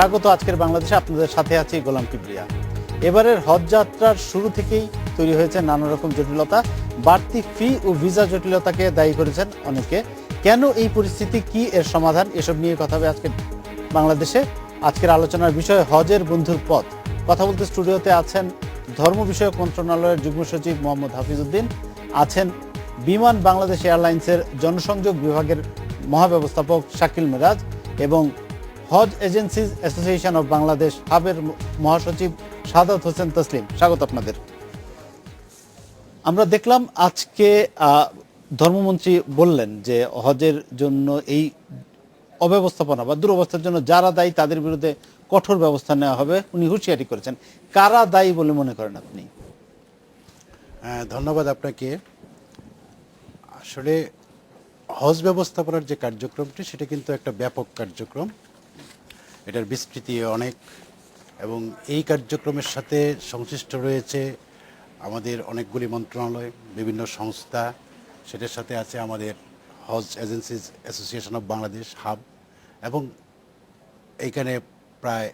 স্বাগত আজকের বাংলাদেশে। আপনাদের সাথে আছি গোলাম কিবরিয়া। এবারের হজ যাত্রার শুরু থেকেই তৈরি হয়েছে নানা রকম জটিলতা। বাড়তি ফি ও ভিসা জটিলতাকে দায়ী করেছেন অনেকে। কেন এই পরিস্থিতি, কি এর সমাধান, এসব নিয়ে কথা হবে আজকে বাংলাদেশে। আজকের আলোচনার বিষয় হজের বন্ধুর পথ। কথা বলতে স্টুডিওতে আছেন ধর্ম বিষয়ক মন্ত্রণালয়ের যুগ্ম সচিব মোহাম্মদ হাফিজ উদ্দিন, আছেন বিমান বাংলাদেশ এয়ারলাইন্সের জনসংযোগ বিভাগের মহাব্যবস্থাপক শাকিল মিরাজ এবং হজ এজেন্সিজ অ্যাসোসিয়েশন অব বাংলাদেশ হাবের মহাসচিব সাদাত হোসেন তসলিম। স্বাগত আপনাদের। আমরা দেখলাম আজকে ধর্মমন্ত্রী বললেন যে হজের জন্য এই অব্যবস্থাপনা বা দুরবস্থার জন্য যারা দায়ী তাদের বিরুদ্ধে কঠোর ব্যবস্থা নেওয়া হবে। উনি হুঁশিয়ারি করেছেন। কারা দায়ী বলে মনে করেন আপনি? ধন্যবাদ আপনাকে। আসলে হজ ব্যবস্থাপনার যে কার্যক্রমটি সেটা কিন্তু একটা ব্যাপক কার্যক্রম, এটার বিস্তৃতি অনেক, এবং এই কার্যক্রমের সাথে সংশ্লিষ্ট রয়েছে আমাদের অনেকগুলি মন্ত্রণালয়, বিভিন্ন সংস্থা, সেটার সাথে আছে আমাদের Hajj agencies association of Bangladesh HAB, এবং এইখানে প্রায়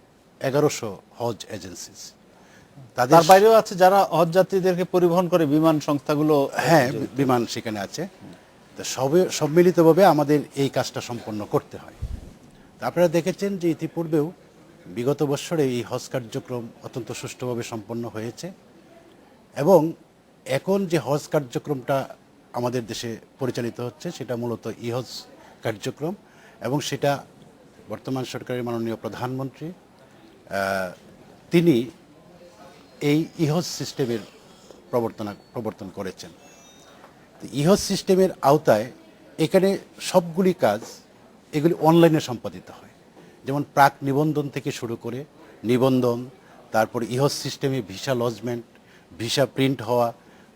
1100 হজ এজেন্সিস। তাদের বাইরেও আছে যারা হজ যাত্রীদেরকে পরিবহন করে, বিমান সংস্থাগুলো। হ্যাঁ, বিমান সেখানে আছে। তো সম্মিলিতভাবে আমাদের এই কাজটা সম্পন্ন করতে হয়। আপনারা দেখেছেন যে ইতিপূর্বেও বিগত বছরে এই হজ কার্যক্রম অত্যন্ত সুষ্ঠুভাবে সম্পন্ন হয়েছে, এবং এখন যে হজ কার্যক্রমটা আমাদের দেশে পরিচালিত হচ্ছে সেটা মূলত ইহজ কার্যক্রম, এবং সেটা বর্তমান সরকারের মাননীয় প্রধানমন্ত্রী তিনি এই ইহজ সিস্টেমের প্রবর্তন করেছেন। ইহজ সিস্টেমের আওতায় এখানে সবগুলি কাজ এগুলি অনলাইনে সম্পাদিত হয়, যেমন প্রাক নিবন্ধন থেকে শুরু করে নিবন্ধন, তারপর ইহজ সিস্টেমে ভিসা লজমেন্ট, ভিসা প্রিন্ট হওয়া,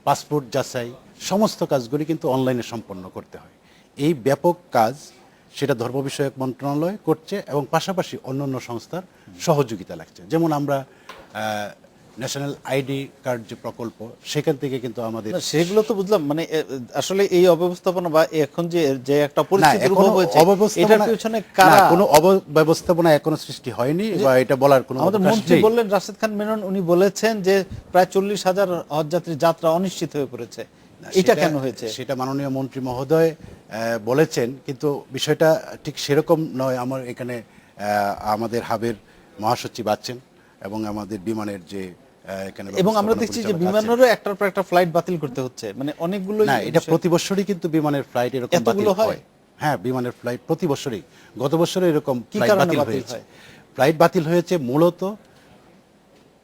পাসপোর্ট যাচাই, সমস্ত কাজগুলি কিন্তু অনলাইনে সম্পন্ন করতে হয়। এই ব্যাপক কাজ সেটা ধর্ম বিষয়ক মন্ত্রণালয় করছে, এবং পাশাপাশি অন্যান্য সংস্থার সহযোগিতা লাগছে। যেমন আমরা ন্যাশনাল আইডি কার্ড যে প্রকল্প, সেখান থেকে কিন্তু আমাদের সেগুলো তো বুঝলাম, মানে আসলে এই অব্যবস্থাপনা বা এখন যে একটা পরিস্থিতি হয়েছে, এটার পিছনে কারা? কোনো অব্যবস্থাপনা এখনো সৃষ্টি হয়নি, বা এটা বলার কোনো আমাদের মন্ত্রী বললেন, রাশেদ খান মেনন, উনি বলেছেন যে প্রায় 40,000 হজযাত্রী যাত্রা অনিশ্চিত হয়ে পড়েছে। এটা কেন হয়েছে? সেটা মাননীয় মন্ত্রী মহোদয় বলেছেন, কিন্তু বিষয়টা ঠিক সেরকম নয়। আমার এখানে আমাদের হাবের মহাসচিব আছেন, এবং আমাদের বিমানের যে এবং আমরা দেখছি যে বিমানেরও একটার পর একটা ফ্লাইট বাতিল করতে হচ্ছে, মানে অনেকগুলো। না, এটা প্রতি বছরই কিন্তু বিমানের ফ্লাইট এরকম বাতিল হয়। হ্যাঁ, বিমানের ফ্লাইট প্রতি বছরই, গত বছরে এরকম ফ্লাইট বাতিল হয়েছে। ফ্লাইট বাতিল হয়েছে মূলত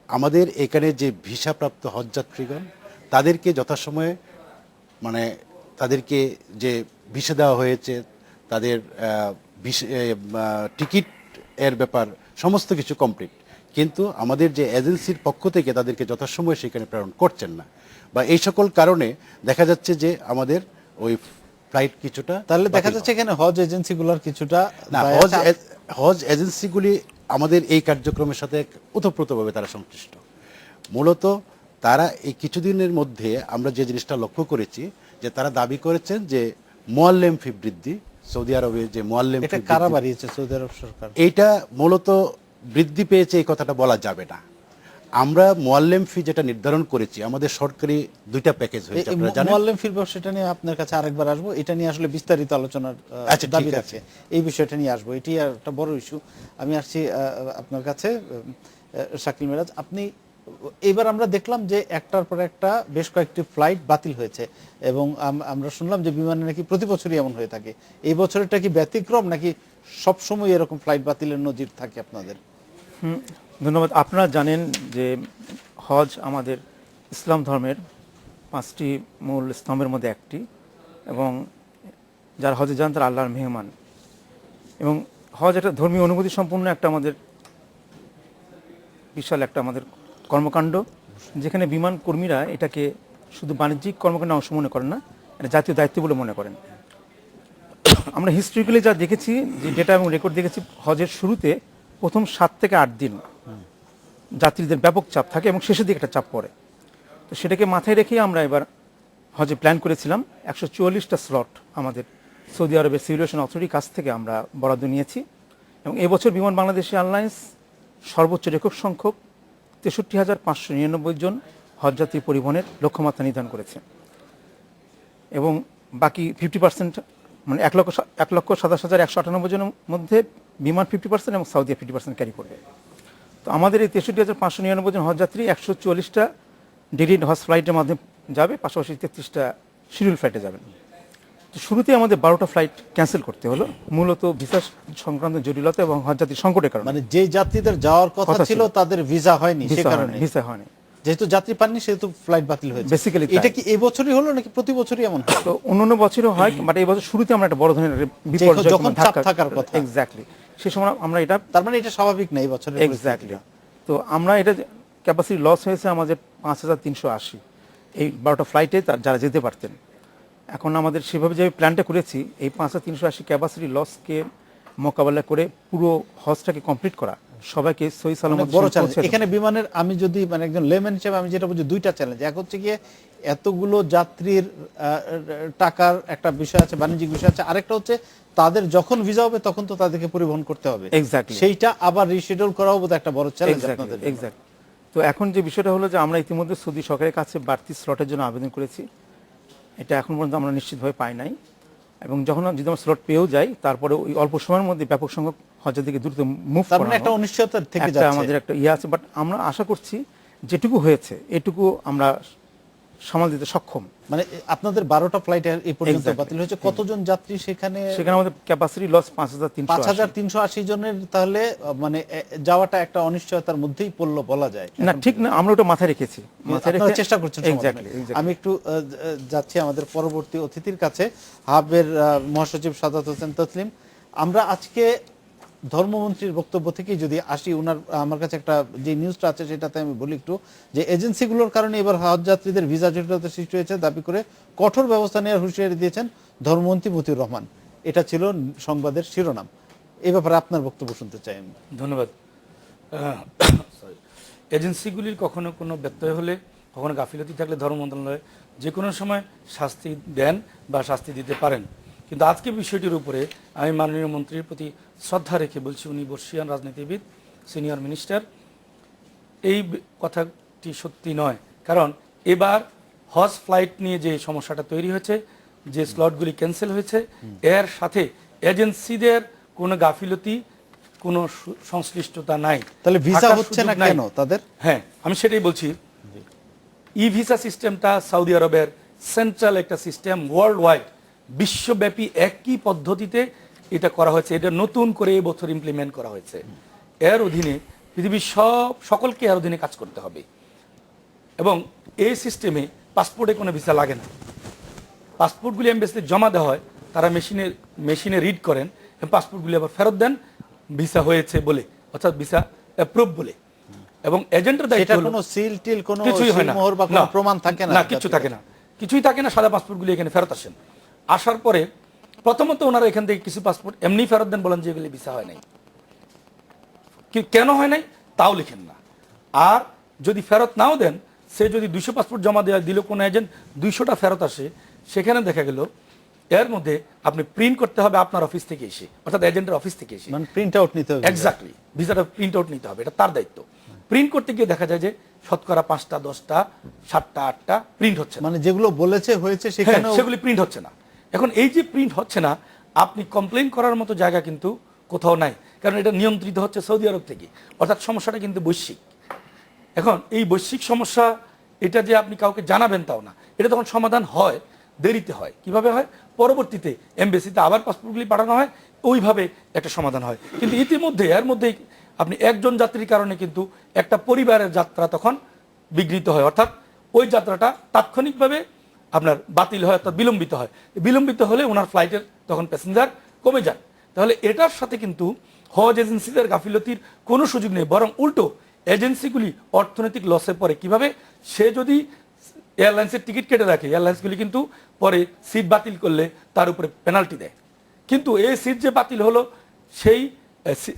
আমাদের এখানে যে ভিসাপ্রাপ্ত হজযাত্রীগণ, তাদেরকে যথাসময়ে, মানে তাদেরকে যে ভিসা দেওয়া হয়েছে, তাদের টিকিট এর ব্যাপার সমস্ত কিছু কমপ্লিট, কিন্তু আমাদের যে এজেন্সির পক্ষ থেকে তাদেরকে যথাসময়ে সেখানে প্রেরণ করছেন না, বা এই সকল কারণে দেখা যাচ্ছে যে আমাদের ওই ফ্লাইট কিছুটা। তাহলে দেখা যাচ্ছে এখানে হজ এজেন্সিগুলোর কিছুটা না, হজ এজেন্সিগুলি আমাদের এই কার্যক্রমের সাথে ওতপ্রোতভাবে তারা সংশ্লিষ্ট। মূলত তারা এই কিছুদিনের মধ্যে আমরা যে জিনিসটা লক্ষ্য করেছি, যে তারা দাবি করেছেন যে মোয়াল্লেম ফি বৃদ্ধি, সৌদি আরবে যে মোয়াল্লেম ফি কারা বাড়িয়েছে? সৌদি আরব সরকার। এইটা মূলত বৃদ্ধি পেয়েছে, এই কথাটা বলা যাবে না। আমরা মোয়াল্লেম ফি যেটা নির্ধারণ করেছি, আমাদের সরকারি দুইটা প্যাকেজ হয়েছে, আপনারা জানেন। মোয়াল্লেম ফির বিষয়টা নিয়ে আপনার কাছে আরেকবার আসবো, এটা নিয়ে আসলে বিস্তারিত আলোচনার দাবি আছে, এই বিষয়টা নিয়ে আসবো, এটি একটা বড় ইস্যু। আমি আসছি আপনার কাছে শাকিল মিরাজ। আপনি, এবার আমরা দেখলাম যে একটার পর একটা বেশ কয়েকটি ফ্লাইট বাতিল হয়েছে, এবং আমরা শুনলাম যে বিমানে নাকি প্রতি বছরই এমন হয়ে থাকে। এই বছরটা কি ব্যতিক্রম, নাকি সবসময় এরকম ফ্লাইট বাতিলের নজির থাকে আপনাদের? ধন্যবাদ। আপনারা জানেন যে হজ আমাদের ইসলাম ধর্মের 5টি মূল স্তম্ভের মধ্যে একটি, এবং যারা হজে যান তারা আল্লাহর মেহমান, এবং হজ একটা ধর্মীয় অনুভূতি সম্পূর্ণ একটা আমাদের বিশাল একটা আমাদের কর্মকাণ্ড, যেখানে বিমান কর্মীরা এটাকে শুধু বাণিজ্যিক কর্মকাণ্ডে অংশ মনে করেন না, এটা জাতীয় দায়িত্ব বলে মনে করেন। আমরা হিস্ট্রিক্যালি যা দেখেছি, যে ডেটা এবং রেকর্ড দেখেছি, হজের শুরুতে প্রথম 7 থেকে 8 দিন যাত্রীদের ব্যাপক চাপ থাকে, এবং শেষের দিকে একটা চাপ পড়ে। তো সেটাকে মাথায় রেখেই আমরা এবার হজে প্ল্যান করেছিলাম। 144টা স্লট আমাদের সৌদি আরবের সিভিল এভিয়েশন অথরিটির কাছ থেকে আমরা বরাদ্দ নিয়েছি, এবং এবছর বিমান বাংলাদেশ এয়ারলাইন্স সর্বোচ্চ রেকর্ড সংখ্যক 63,599 জন হজযাত্রী পরিবহনের লক্ষ্যমাত্রা নির্ধারণ করেছে এবং বাকি 50% মানে 1,27,198 জনের মধ্যে বিমান 50% এবং সৌদি 50% ক্যারি করবে। তো আমাদের এই 63,599 জন হজযাত্রী 144টা ডিরেক্ট হজ ফ্লাইটের মাধ্যমে যাবে, পাশাপাশি 33টা শিডিউল ফ্লাইটে যাবেন। তো শুরুতে আমাদের 12টা ফ্লাইট ক্যান্সেল করতে হলো, মূলত ভিসা সংক্রান্ত জটিলতা এবং হজযাত্রী সংকটের কারণে। মানে যে যাত্রীদের যাওয়ার কথা কথা ছিল ছিল, তাদের ভিসা হয়নি, সে কারণে ভিসা হয়নি, যেহেতু যাত্রী পাননি সেহেতু ফ্লাইট বাতিল হয়েছে। Basically এটা তাই। কি এই বছরই হলো নাকি প্রতি বছরই এমন হয়? তো অন্যান্য বছরও হয়, বাট এই বছর শুরুতে আমরা একটা বড় ধরনের বিপর্যয় যখন চাপ থাকার কথা। এক্স্যাক্টলি সেই সময় আমরা এটা তার মানে এটা স্বাভাবিক না এই বছরের এক্স্যাক্টলি। তো আমরা এটা ক্যাপাসিটি লস হয়েছে আমাদের 5,380 এই 12টা ফ্লাইটে যারা যেতে পারতেন। এখন আমাদের সেভাবে যে প্ল্যানটা করেছি, এই 5,380 ক্যাপাসিটি লসকে মোকাবেলা করে পুরো হজটাকে কমপ্লিট করা, সবাইকে সহি সালামত বড় চ্যালেঞ্জ। এখানে বিমানের আমি যদি মানে একজন লেম্যান হিসেবে আমি যেটা বুঝি দুইটা চ্যালেঞ্জ। এক হচ্ছে গিয়ে এতগুলো যাত্রীর টাকার একটা বিষয় আছে, বাণিজ্যিক বিষয় আছে। আরেকটা হচ্ছে তাদের যখন ভিসা হবে তখন তো তাদেরকে পরিবহন করতে হবে, এক্স্যাক্টলি সেইটা আবার রিশিডিউল করাও বোধহয় একটা বড় চ্যালেঞ্জ আপনাদের। এক্স্যাক্ট। তো এখন যে বিষয়টা হলো যে আমরা ইতিমধ্যে সৌদি সরকারের কাছে বাড়তি স্লটের জন্য আবেদন করেছি। এটা এখন পর্যন্ত আমরা নিশ্চিতভাবে পাই নাই, এবং যখন যদি আমরা স্লট পেয়েও যাই তারপরে ওই অল্প সময়ের মধ্যে ব্যাপক সংখ্যক হজযাত্রীকে দ্রুত মুভ তার করা মানে একটা অনিশ্চয়তা থেকে যাচ্ছে। আমাদের একটা ইয়ে আছে, বাট আমরা আশা করছি যেটুকু হয়েছে এটুকু আমরা সামাল দিতে সক্ষম। মানে আপনাদের 12টা ফ্লাইট এই পর্যন্ত Exactly. বাতিল হয়েছে, কতজন যাত্রী সেখানে? সেখানে আমাদের ক্যাপাসিটি লস 5,380। 5,380 জনের, তাহলে মানে যাওয়াটা একটা অনিশ্চয়তার মধ্যেই পড়লো বলা যায়। না ঠিক না, আমরা ওটা মাথায় রেখেছি, আপনারা চেষ্টা করছেন সমাধানের। এক্স্যাক্টলি। আমি একটু যাচ্ছি আমাদের পরবর্তী অতিথির কাছে, হাবের মহাসচিব সাদাত হোসেন তসলিম। আমরা আজকে ধর্মমন্ত্রীর বক্তব্য থেকেই যদি আসি, ওনার আমার কাছে একটা যে নিউজটা আছে সেটাতে আমি বলি একটু, যে এজেন্সিগুলোর কারণে এবার হজ যাত্রীদের ভিসা জটিলতা সৃষ্টি হয়েছে দাবি করে কঠোর ব্যবস্থা নেওয়ার হুঁশিয়ারি দিয়েছেন ধর্মমন্ত্রী মতিউর রহমান। এটা ছিল সংবাদের শিরোনাম। এই ব্যাপারে আপনার বক্তব্য শুনতে চাই আমি। ধন্যবাদ। এজেন্সিগুলির কখনো কোনো ব্যত্যয় হলে, কখনো গাফিলতি থাকলে ধর্ম মন্ত্রণালয় যে কোনো সময় শাস্তি দেন বা শাস্তি দিতে পারেন। কিন্তু আজকে বিষয়টির উপরে আমি মাননীয় মন্ত্রীর প্রতি শ্রদ্ধা রেখে বলছি, উনি বর্ষিয়ান রাজনীতিবিদ, সিনিয়র মিনিস্টার। এই কথাটি সত্যি নয়, কারণ এবার হজ ফ্লাইট নিয়ে যে সমস্যাটা তৈরি হয়েছে, যে স্লটগুলি ক্যান্সেল হয়েছে, এর সাথে এজেন্সিদের কোনো গাফিলতি, কোনো সংশ্লিষ্টতা নাই। তাহলে ভিসা থাকার হচ্ছে না সুযোগ নাই। কেন তাদের? হ্যাঁ, আমি সেটাই বলছি। ই ভিসা সিস্টেমটা সৌদি আরবের সেন্ট্রাল একটা সিস্টেম, ওয়ার্ল্ড ওয়াইড বিশ্বব্যাপী একই পদ্ধতিতে এটা করা হয়েছে। এটা নতুন করে এবছর ইমপ্লিমেন্ট করা হয়েছে। এর অধীনে পৃথিবীর সকলকে এর অধীনে কাজ করতে হবে, এবং এই সিস্টেমে পাসপোর্টে কোনো ভিসা লাগে না। পাসপোর্টগুলি এমবেসিতে জমা দেওয়া হয়, তারা মেশিনে রিড করেন এবং পাসপোর্টগুলি আবার ফেরত দেন ভিসা হয়েছে বলে, অর্থাৎ ভিসা অ্যাপ্রুভ বলে। এবং এজেন্টের দায়িত্ব হলো কোনো সিল টিল কোনো কিছুই হয় না, সিলমোহর বা কোনো প্রমাণ থাকে না? না, কিছু থাকে না, কিছুই থাকে না। সাদা পাসপোর্টগুলি এখানে ফেরত আসেন। আসার পরে প্রথমত ওনারা এখান থেকে কিছু পাসপোর্ট এমনি ফেরত দেন, বলেন যে এগুলি ভিসা হয় নাই। কেন হয় নাই তাও লিখেন না। আর যদি ফেরত নাও দেন, সে যদি 200 পাসপোর্ট জমা দেওয়া দিল, কোনো এজেন্ট 200টা ফেরত আসে, সেখানে দেখা গেল এর মধ্যে আপনি প্রিন্ট করতে হবে আপনার অফিস থেকে এসে, অর্থাৎ এজেন্টের অফিস থেকে এসে, মানে প্রিন্ট আউট নিতে হবে। এক্স্যাক্টলি, ভিসাটা প্রিন্ট আউট নিতে হবে, এটা তার দায়িত্ব। প্রিন্ট করতে গিয়ে দেখা যায় যে শতকরা 5টা 10টা 7টা 8টা প্রিন্ট হচ্ছে না। মানে যেগুলো বলেছে হয়েছে হ্যাঁ, সেখানে সেগুলি প্রিন্ট হচ্ছে না। এখন এই যে প্রিন্ট হচ্ছে না, আপনি কমপ্লেন করার মতো জায়গা কিন্তু কোথাও নাই, কারণ এটা নিয়ন্ত্রিত হচ্ছে সৌদি আরব থেকে, অর্থাৎ সমস্যাটা কিন্তু বৈশ্বিক। এখন এই বৈশ্বিক সমস্যা, এটা যে আপনি কাউকে জানাবেন তাও না, এটা তখন সমাধান হয় দেরিতে হয়। কিভাবে হয়? পরবর্তীতে এমবেসিতে আবার পাসপোর্টগুলি পাঠানো হয়, ওইভাবে একটা সমাধান হয়। কিন্তু ইতিমধ্যে এর মধ্যেই আপনি একজন যাত্রীর কারণে কিন্তু একটা পরিবারের যাত্রা তখন বিঘ্নিত হয়, অর্থাৎ ওই যাত্রাটা তাৎক্ষণিকভাবে আপনার বাতিল হয়, অর্থাৎ বিলম্বিত হয়। বিলম্বিত হলে ওনার ফ্লাইটের তখন প্যাসেঞ্জার কমে যায়। তাহলে এটার সাথে কিন্তু হজ এজেন্সিদের গাফিলতির কোনো সুযোগ নেই, বরং উল্টো এজেন্সিগুলি অর্থনৈতিক লসে পড়ে। কিভাবে? সে যদি এয়ারলাইন্সের টিকিট কেটে রাখে, এয়ারলাইন্সগুলি কিন্তু পরে সিট বাতিল করলে তার উপরে পেনাল্টি দেয়। কিন্তু এই সিট যে বাতিল হলো, সেই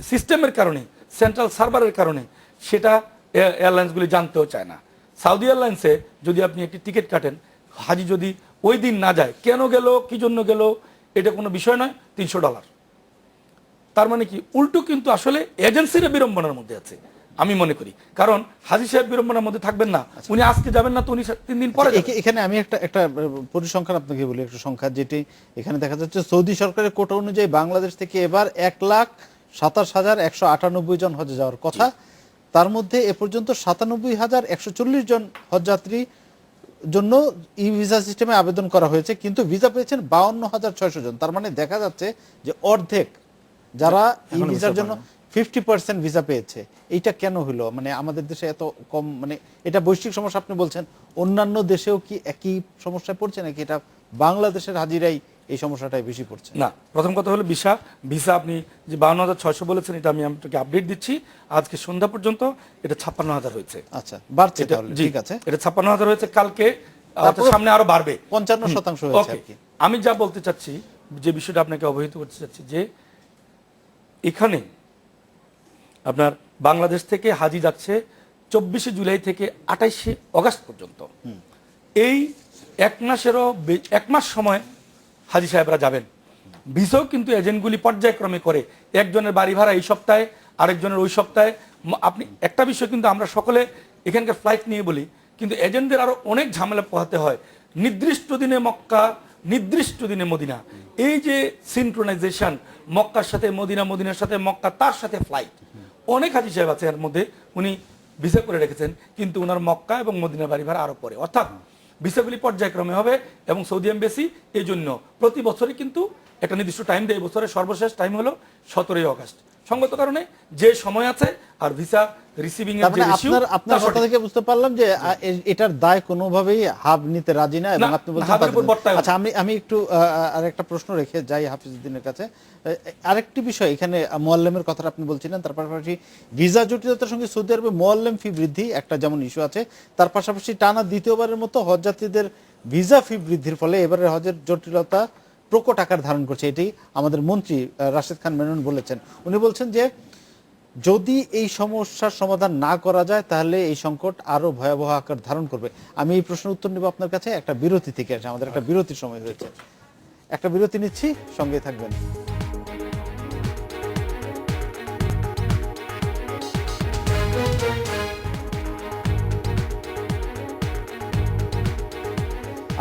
সিস্টেমের কারণে, সেন্ট্রাল সার্ভারের কারণে, সেটা এয়ারলাইন্সগুলি জানতেও চায় না। সাউদি এয়ারলাইন্সে যদি আপনি একটি টিকিট কাটেন, হাজি যদি ওই দিন না যায়, কেন গেল, কি জন্য গেল, এটা কোনো বিষয় নয়, $300। তার মানে কি? উল্টো কিন্তু আসলে এজেন্সিরা বিড়ম্বনার মধ্যে আছে। আমি মনে করি। কারণ হাজী সাহেব বিড়ম্বনার মধ্যে থাকবেন না, উনি আজকে যাবেন না তো উনি 3 দিন পরে যাবেন। এখানে আমি একটা পরিসংখ্যান আপনাকে বলি, একটা সংখ্যা যেটি এখানে দেখা যাচ্ছে সৌদি সরকারের কোটা অনুযায়ী বাংলাদেশ থেকে এবার 1,27,198 জন হজে যাওয়ার কথা। তার মধ্যে এ পর্যন্ত 97,140 জন হজযাত্রী জন্য ই ভিসা সিস্টেমে আবেদন করা হয়েছে, কিন্তু ভিসা পেয়েছেন 52,600 জন। তার মানে দেখা যাচ্ছে যে অর্ধেক যারা ই ভিসার জন্য 50% ভিসা পেয়েছে। এইটা কেন হলো? মানে আমাদের দেশে এত কম, মানে এটা বৈশ্বিক সমস্যা আপনি বলছেন, অন্যান্য দেশেও কি একই সমস্যায় পড়ছে নাকি এটা বাংলাদেশের হাজিরাই এই সমস্যাটাই বেশি পড়ছে? না, প্রথম কথা হলো ভিসা আপনি যে 52,600 বলেছেন, এটা আমি আপনাকে আপডেট দিচ্ছি, আজকে সন্ধ্যা পর্যন্ত এটা 56,000 হয়েছে। আচ্ছা, বাড়ছে এটা- তাহলে, জি, ঠিক আছে। এটা 56,000 হয়েছে, কালকে তারপরে সামনে আরো বাড়বে, 55% হয়েছে আর ওকে। কি। আমি যা বলতে চাচ্ছি, যে বিষয়টা আপনাকে অবহিত করতে চাচ্ছি, যে এখানে আপনার বাংলাদেশ থেকে হাজি যাচ্ছে 24 জুলাই থেকে 28 অগাস্ট পর্যন্ত। এই এক মাস সময় হাজি সাহেবরা যাবেন। ভিসাও কিন্তু এজেন্টগুলি পর্যায়ক্রমে করে, একজনের বাড়ি ভাড়া এই সপ্তাহে, আরেকজনের ওই সপ্তাহে। আপনি একটা বিষয় কিন্তু আমরা সকলে এখানকার ফ্লাইট নিয়ে বলি, কিন্তু এজেন্টদের আরো অনেক ঝামেলা পোহাতে হয়। নির্দিষ্ট দিনে মক্কা, নির্দিষ্ট দিনে মদিনা, এই যে সিনক্রোনাইজেশন, মক্কার সাথে মদিনা, মদিনার সাথে মক্কা, তার সাথে ফ্লাইট। অনেক হাজি সাহেব আছে এর মধ্যে, উনি ভিসা করে রেখেছেন, কিন্তু ওনার মক্কা এবং মদিনার বাড়ি ভাড়া আরো পরে। অর্থাৎ ভিসাগুলি পর্যায়ক্রমে হবে, এবং সৌদি এমবেসি এই জন্য প্রতি বছরই কিন্তু একটা নির্দিষ্ট টাইম দেয়। বছরের সর্বশেষ টাইম হলো 17 অগাস্ট। সঙ্গত কারণে যে সময় আছে, আর ভিসা রিসিভিং এর তার যে মানে issue, আপনার তা কথা সঠিক। থেকে বুঝতে পারলাম যে এটার দায় কোনোভাবেই হাব নিতে রাজি না, এবং না, আপনি বলছেন হাবের উপর তাদের- বর্তায় না। আচ্ছা, আমি একটু আরেকটা প্রশ্ন রেখে যাই হাফিজউদ্দিনের কাছে। আরেকটি বিষয়, এখানে মুআল্লেমের কথাটা আপনি বলছিলেন, তার পাশাপাশি ভিসা জটিলতার সঙ্গে সৌদি আরবে মুআল্লেম ফি বৃদ্ধি একটা যেমন ইস্যু আছে, তার পাশাপাশি টানা দ্বিতীয়বারের মতো হজযাত্রীদের ভিসা ফি বৃদ্ধির ফলে এবারের হজের জটিলতা প্রকট আকার ধারণ করছে। এটি আমাদের মন্ত্রী রাশেদ খান মেনন বলেছেন। উনি বলছেন যে যদি এই সমস্যার সমাধান না করা যায় তাহলে এই সংকট আরো ভয়াবহ আকার ধারণ করবে। আমি এই প্রশ্নের উত্তর নেব আপনার কাছে একটা বিরতি থেকে। আসে আমাদের একটা বিরতির সময় হয়েছে, একটা বিরতি নিচ্ছি, সঙ্গে থাকবেন।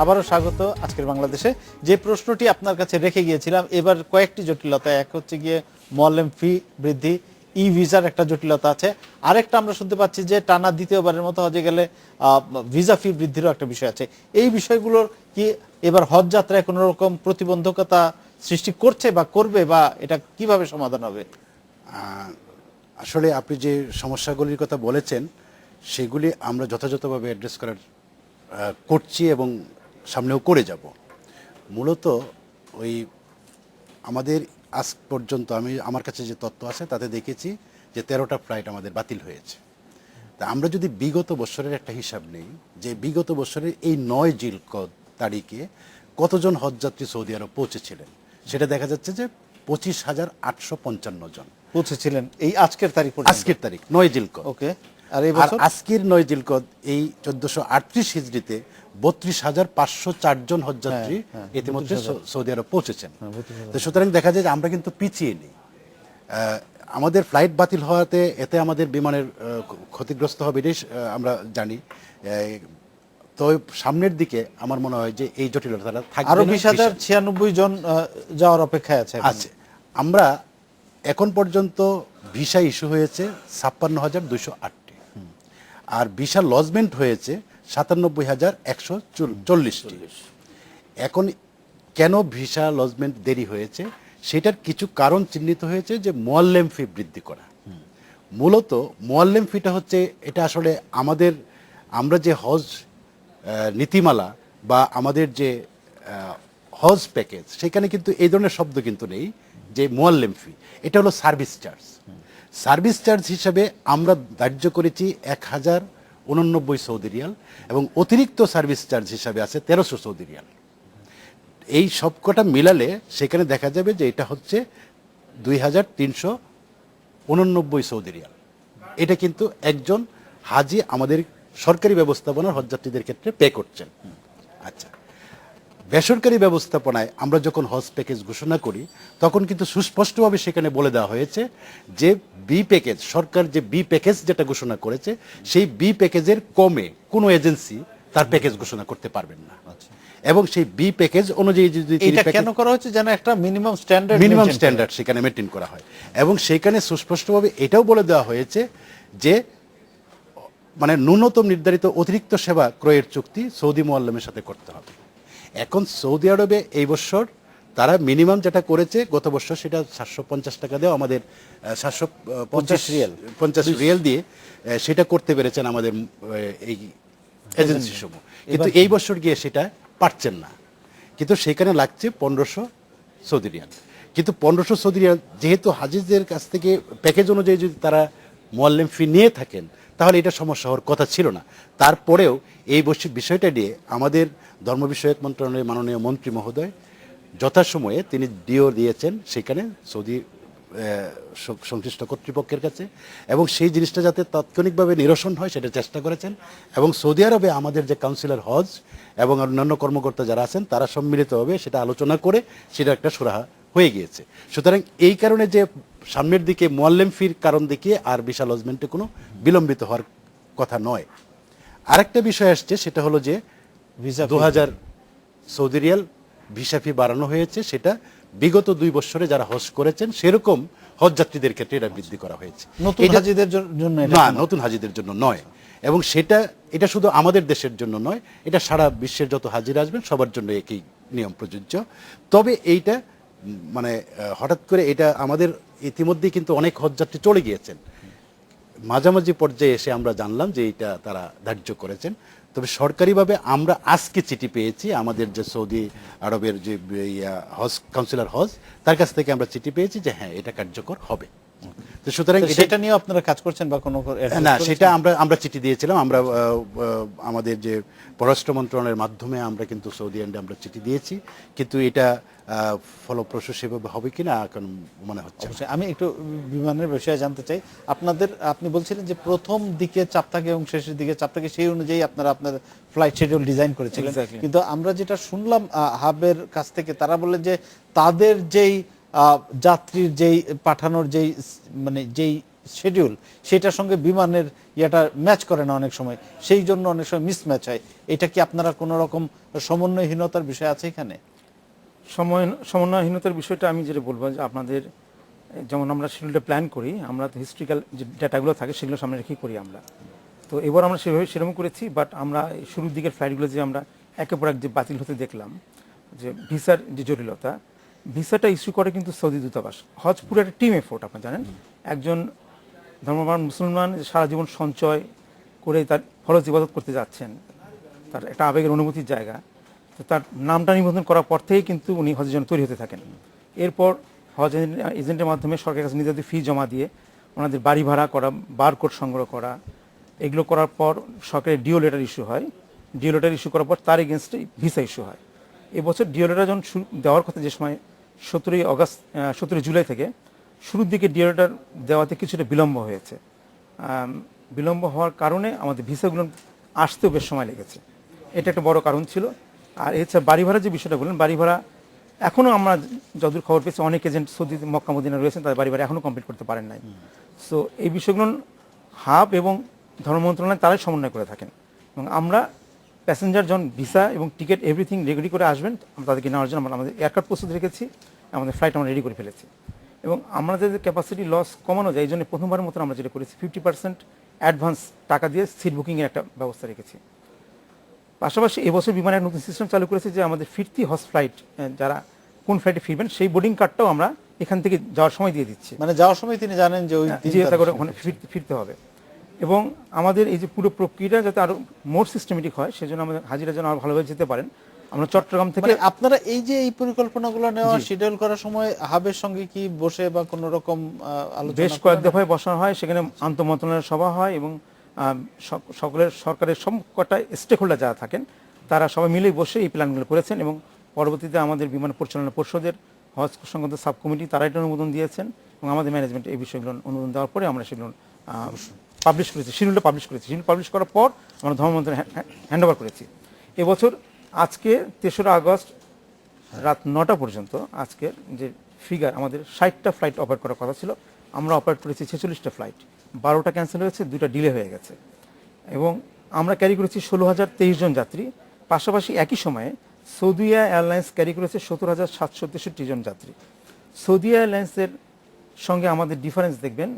আবারও স্বাগত আজকের বাংলাদেশে। যে প্রশ্নটি আপনার কাছে রেখে গিয়েছিলাম, এবার কয়েকটি জটিলতা, এক হচ্ছে গিয়ে মুআল্লেম ফি বৃদ্ধি, ই ভিসার একটা জটিলতা আছে, আরেকটা আমরা শুনতে পাচ্ছি যে টানা দ্বিতীয়বারের মতো হজে গেলে ভিসা ফি বৃদ্ধিরও একটা বিষয় আছে। এই বিষয়গুলোর কি এবার হজ যাত্রায় কোনো রকম প্রতিবন্ধকতা সৃষ্টি করছে বা করবে, বা এটা কিভাবে সমাধান হবে? আসলে আপনি যে সমস্যাগুলির কথা বলেছেন সেগুলি আমরা যথাযথভাবে অ্যাড্রেস করছি এবং সামনেও করে যাব। মূলত ওই আমাদের আজ পর্যন্ত আমার কাছে যে তথ্য আছে তাতে দেখেছি যে 13টা ফ্লাইট আমাদের বাতিল হয়েছে। তা আমরা যদি বিগত বছরের একটা হিসাব নেই, যে বিগত বছরের এই 9 জিলকদ তারিখে কতজন হজযাত্রী সৌদি আরব পৌঁছেছিলেন, সেটা দেখা যাচ্ছে যে 25,855 জন পৌঁছেছিলেন এই আজকের তারিখ পর্যন্ত। আজকের তারিখ 9 জিলকদ। ওকে, আর এই আর বছর আজকের 9 জিলকদ এই 1438 হিজরিতে 32,504 জন হজযাত্রী ইতিমধ্যে সৌদি আরব পৌঁছেছেন। তো সুতরাং দেখা যায় যে আমরা কিন্তু পিছিয়ে নেই। আমাদের ফ্লাইট বাতিল হওয়াতে এতে আমাদের বিমানের ক্ষতিগ্রস্ত হবে, এটাই আমরা জানি। তো সামনের দিকে আমার মনে হয় যে এই জটিলতাটা থাকবে আরো না। 20,096 জন যাওয়ার অপেক্ষায় আছে এখন। আছে। আমরা এখন পর্যন্ত ভিসা ইস্যু হয়েছে 56,208টি, আর ভিসা লজমেন্ট হয়েছে 97,140টি। এখন কেন ভিসা লজমেন্ট দেরি হয়েছে সেটার কিছু কারণ চিহ্নিত হয়েছে, যে মুআল্লেম ফি বৃদ্ধি করা। মূলত মুআল্লেম ফিটা হচ্ছে, এটা আসলে আমরা যে হজ নীতিমালা বা আমাদের যে হজ প্যাকেজ, সেখানে কিন্তু এই ধরনের শব্দ কিন্তু নেই যে মুআল্লেম ফি। এটা হলো সার্ভিস চার্জ। সার্ভিস চার্জ হিসাবে আমরা ধার্য করেছি 1,089 সৌদি রিয়াল, এবং অতিরিক্ত সার্ভিস চার্জ হিসাবে আছে 1300 সৌদি রিয়াল। এই সবকটা মিলালে সেখানে দেখা যাবে যে এটা হচ্ছে 2,389 সৌদি রিয়াল। এটা কিন্তু একজন হাজি আমাদের সরকারি ব্যবস্থাপনার হজযাত্রীদের ক্ষেত্রে পে করছেন। আচ্ছা, বেসরকারি ব্যবস্থাপনায় আমরা যখন হজ প্যাকেজ ঘোষণা করি তখন কিন্তু সুস্পষ্টভাবে সেখানে বলে দেওয়া হয়েছে যে বি প্যাকেজ, সরকার যে বি প্যাকেজ যেটা ঘোষণা করেছে সেই বি প্যাকেজের কমে কোনো এজেন্সি তার প্যাকেজ ঘোষণা করতে পারবেন না। এবং সেই বি প্যাকেজ অনুযায়ী যদি এটা কেন করা হচ্ছে, যেন একটা মিনিমাম স্ট্যান্ডার্ড সেখানে মেনটেন করা হয়। এবং সেখানে সুস্পষ্টভাবে এটাও বলে দেওয়া হয়েছে যে মানে ন্যূনতম নির্ধারিত অতিরিক্ত সেবা ক্রয়ের চুক্তি সৌদি মুআল্লামের সাথে করতে হবে। এখন সৌদি আরবে এই বছর তারা মিনিমাম যেটা করেছে গত বছর সেটা 750 টাকা দেওয়া আমাদের 750 রিয়াল দিয়ে সেটা করতে পেরেছেন আমাদের এই এজেন্সি সমূহ, কিন্তু এই বছর গিয়ে সেটা পারছেন না। কিন্তু সেখানে লাগছে 1500 সৌদি রিয়াল। কিন্তু 1500 সৌদি রিয়াল যেহেতু হাজিদের কাছ থেকে প্যাকেজ অনুযায়ী যদি তারা মুআল্লিম ফি নিয়ে থাকেন তাহলে এটা সমস্যা হওয়ার কথা ছিল না। তারপরেও এই বিষয়টা নিয়ে আমাদের ধর্ম বিষয়ক মন্ত্রণালয়ের মাননীয় মন্ত্রী মহোদয় যথাসময়ে তিনি ডিও দিয়েছেন সেখানে সৌদি সংশ্লিষ্ট কর্তৃপক্ষের কাছে, এবং সেই জিনিসটা যাতে তাৎক্ষণিকভাবে নিরসন হয় সেটা চেষ্টা করেছেন। এবং সৌদি আরবে আমাদের যে কাউন্সিলর হজ এবং অন্যান্য কর্মকর্তা যারা আছেন তারা সম্মিলিতভাবে সেটা আলোচনা করে সেটা একটা সুরাহা হয়ে গিয়েছে। সুতরাং এই কারণে যে সামনের দিকে মুআল্লিম ফির কারণ দেখিয়ে আর ভিসা লজমেন্টে কোনো বিলম্বিত হওয়ার কথা নয়। আরেকটা বিষয় আসছে, সেটা হলো যে 2000 সৌদি রিয়াল ভিসা ফি বাড়ানো হয়েছে, সেটা বিগত 2 বছরে যারা হজ করেছেন সেরকম হজ যাত্রীদের ক্ষেত্রে এটা বৃদ্ধি করা হয়েছে। নতুন হাজিদের জন্য না, নতুন হাজিদের জন্য নয়। এবং এটা শুধু আমাদের দেশের জন্য নয়, এটা সারা বিশ্বের যত হাজিরা আসবেন সবার জন্য একই নিয়ম প্রযোজ্য। তবে এইটা মানে হঠাৎ করে এটা আমাদের ইতিমধ্যেই কিন্তু অনেক হজযাত্রী চলে গিয়েছেন, মাঝামাঝি পর্যায়ে এসে আমরা জানলাম যে এটা তারা ধার্য করেছেন। তবে সরকারিভাবে আমরা আজকে চিঠি পেয়েছি আমাদের যে সৌদি আরবের যে হজ কাউন্সিলর হজ তার কাছ থেকে আমরা চিঠি পেয়েছি যে হ্যাঁ এটা কার্যকর হবে। তো সুতরাং সেটা নিয়ে আপনারা কাজ করছেন বা কোনো না, সেটা আমরা চিঠি দিয়েছিলাম। আমরা আমাদের যে পররাষ্ট্র মন্ত্রণালয়ের মাধ্যমে আমরা কিন্তু সৌদি আরবে আমরা চিঠি দিয়েছি, কিন্তু এটা ফলপ্রসূ সেভাবে হবে কিনা এখন মনে হচ্ছে। আমি একটু বিমানের বিষয়ে জানতে চাই। আপনি বলছিলেন যে প্রথম দিকে চাপ থাকে এবং শেষের দিকে চাপ থাকে, সেই অনুযায়ী আপনারা আপনার ফ্লাইট শিডিউল ডিজাইন করেছিলেন। কিন্তু আমরা যেটা শুনলাম হাবের কাছ থেকে, তারা বললেন যে তাদের যেই যাত্রীর যেই পাঠানোর যেই মানে যেই শিডিউল সেটার সঙ্গে বিমানের ইয়েটা ম্যাচ করে না অনেক সময়, সেই জন্য অনেক সময় মিসম্যাচ হয়। এটা কি আপনারা কোনো রকম সমন্বয়হীনতার বিষয় আছে এখানে? সমন্বয়হীনতার বিষয়টা আমি যেটা বলবো যে আপনাদের যেমন আমরা শিডিউলটা প্ল্যান করি, আমরা তো হিস্ট্রিক্যাল যে ডেটাগুলো থাকে সেগুলো সামনে রেখেই করি আমরা। তো এবার আমরা সেরকম করেছি, বাট আমরা শুরুর দিকের ফ্লাইটগুলো যে আমরা একের পর এক যে বাতিল হতে দেখলাম, যে ভিসার যে জটিলতা, ভিসাটা ইস্যু করে কিন্তু সৌদি দূতাবাস। হজ পুরো একটা টিম এফোর্ট, আপনি জানেন। একজন ধর্মপ্রাণ মুসলমান সারা জীবন সঞ্চয় করে তার ফরজ ইবাদত করতে যাচ্ছেন, তার একটা আবেগের অনুভূতির জায়গা, তো তার নামটা নিবন্ধন করার পর থেকেই কিন্তু উনি হজের জন্য তৈরি হতে থাকেন। এরপর হজ এজেন্টের মাধ্যমে সরকারের কাছে নিজেদের ফি জমা দিয়ে ওনাদের বাড়ি ভাড়া করা, বারকোড সংগ্রহ করা, এগুলো করার পর সরকারের ডিও লেটার ইস্যু হয়। ডিও লেটার ইস্যু করার পর তার এগেনস্টে ভিসা ইস্যু হয়। এবছর ডিও লেটার যখন দেওয়ার কথা, যে সময় 17 জুলাই থেকে শুরুর দিকে ডিও লেটার দেওয়াতে কিছুটা বিলম্ব হয়েছে। বিলম্ব হওয়ার কারণে আমাদের ভিসাগুলো আসতেও বেশ সময় লেগেছে, এটা একটা বড় কারণ ছিল। আর এছাড়া বাড়ি ভাড়া যে বিষয়টা বললেন, বাড়ি ভাড়া এখনও আমরা যতদূর খবর পেয়েছি অনেক এজেন্ট সৌদি মক্কা মদিনা রয়েছেন, তাদের বাড়ি ভাড়া এখনও কমপ্লিট করতে পারেন নাই। সো এই বিষয়গুলো হাব এবং ধর্ম মন্ত্রণালয় তারাই সমন্বয় করে থাকেন, এবং আমরা প্যাসেঞ্জার যখন ভিসা এবং টিকিট এভরিথিং রেডি করে আসবেন আমরা তাদেরকে নেওয়ার জন্য আমরা আমাদের এয়ারকার্ট প্রস্তুত রেখেছি, আমাদের ফ্লাইট আমরা রেডি করে ফেলেছি। এবং আমাদের ক্যাপাসিটি লস কমানো যায় এই জন্য প্রথমবারের মতো আমরা যেটা করেছি 50% অ্যাডভান্স টাকা দিয়ে সিট বুকিংয়ের একটা ব্যবস্থা রেখেছি। পাশাপাশি এবছর বিমানের নতুন সিস্টেম চালু করেছে যে আমাদের ফিরতি হজ ফ্লাইট, যারা কোন ফ্লাইটে ফিরবেন সেই বোর্ডিং কার্ডটাও আমরা এখান থেকে যাওয়ার সময় দিয়ে দিচ্ছি। মানে যাওয়ার সময় তিনি জানেন যে ওই করে ওখানে ফিরতে হবে। এবং আমাদের এই যে পুরো প্রক্রিয়াটা যাতে আরো মোর সিস্টেমেটিক হয়, সেজন্য আমাদের হাজিরা যেন আরো ভালোভাবে যেতে পারেন, আমরা চট্টগ্রাম থেকে আপনারা এই যে এই পরিকল্পনাগুলো নেওয়া শিডিউল করার সময় হাবের সঙ্গে কি বসে বা কোনো রকম আলোচনা বেশ কয়েক দফায় বসানো হয়, সেখানে আন্তঃমন্ত্রণালয়ের সভা হয় এবং সকলের সরকারের সবকটা স্টেক হোল্ডার যারা থাকেন তারা সবাই মিলেই বসে এই প্ল্যানগুলো করেছেন। এবং পরবর্তীতে আমাদের বিমান পরিচালনা পরিষদের হজ সংক্রান্ত সাব কমিটি তারা এটা অনুমোদন দিয়েছেন, এবং আমাদের ম্যানেজমেন্ট এই বিষয়গুলো অনুমোদন দেওয়ার পরে আমরা সেগুলো পাবলিশ করেছি, শিডিউলটা পাবলিশ করেছি। শিডিউল পাবলিশ করার পর আমরা ধর্ম মন্ত্রণালয়ে হ্যান্ড ওভার করেছি। এবছর আজকে 3রা আগস্ট রাত 9টা পর্যন্ত আজকের যে ফিগার, আমাদের 60টা ফ্লাইট অপারেট করার কথা ছিল, আমরা অপারেট করেছি 46টা ফ্লাইট, 12টা ক্যান্সেল হয়েছে, 2টা ডিলে হয়ে গেছে, এবং আমরা ক্যারি করেছি 16,023 জন যাত্রী। পাশাপাশি একই সময়ে সৌদিয়া এয়ারলাইন্স ক্যারি করেছে 17,763 জন যাত্রী। সৌদি এয়ারলাইন্সের সঙ্গে আমাদের ডিফারেন্স দেখবেন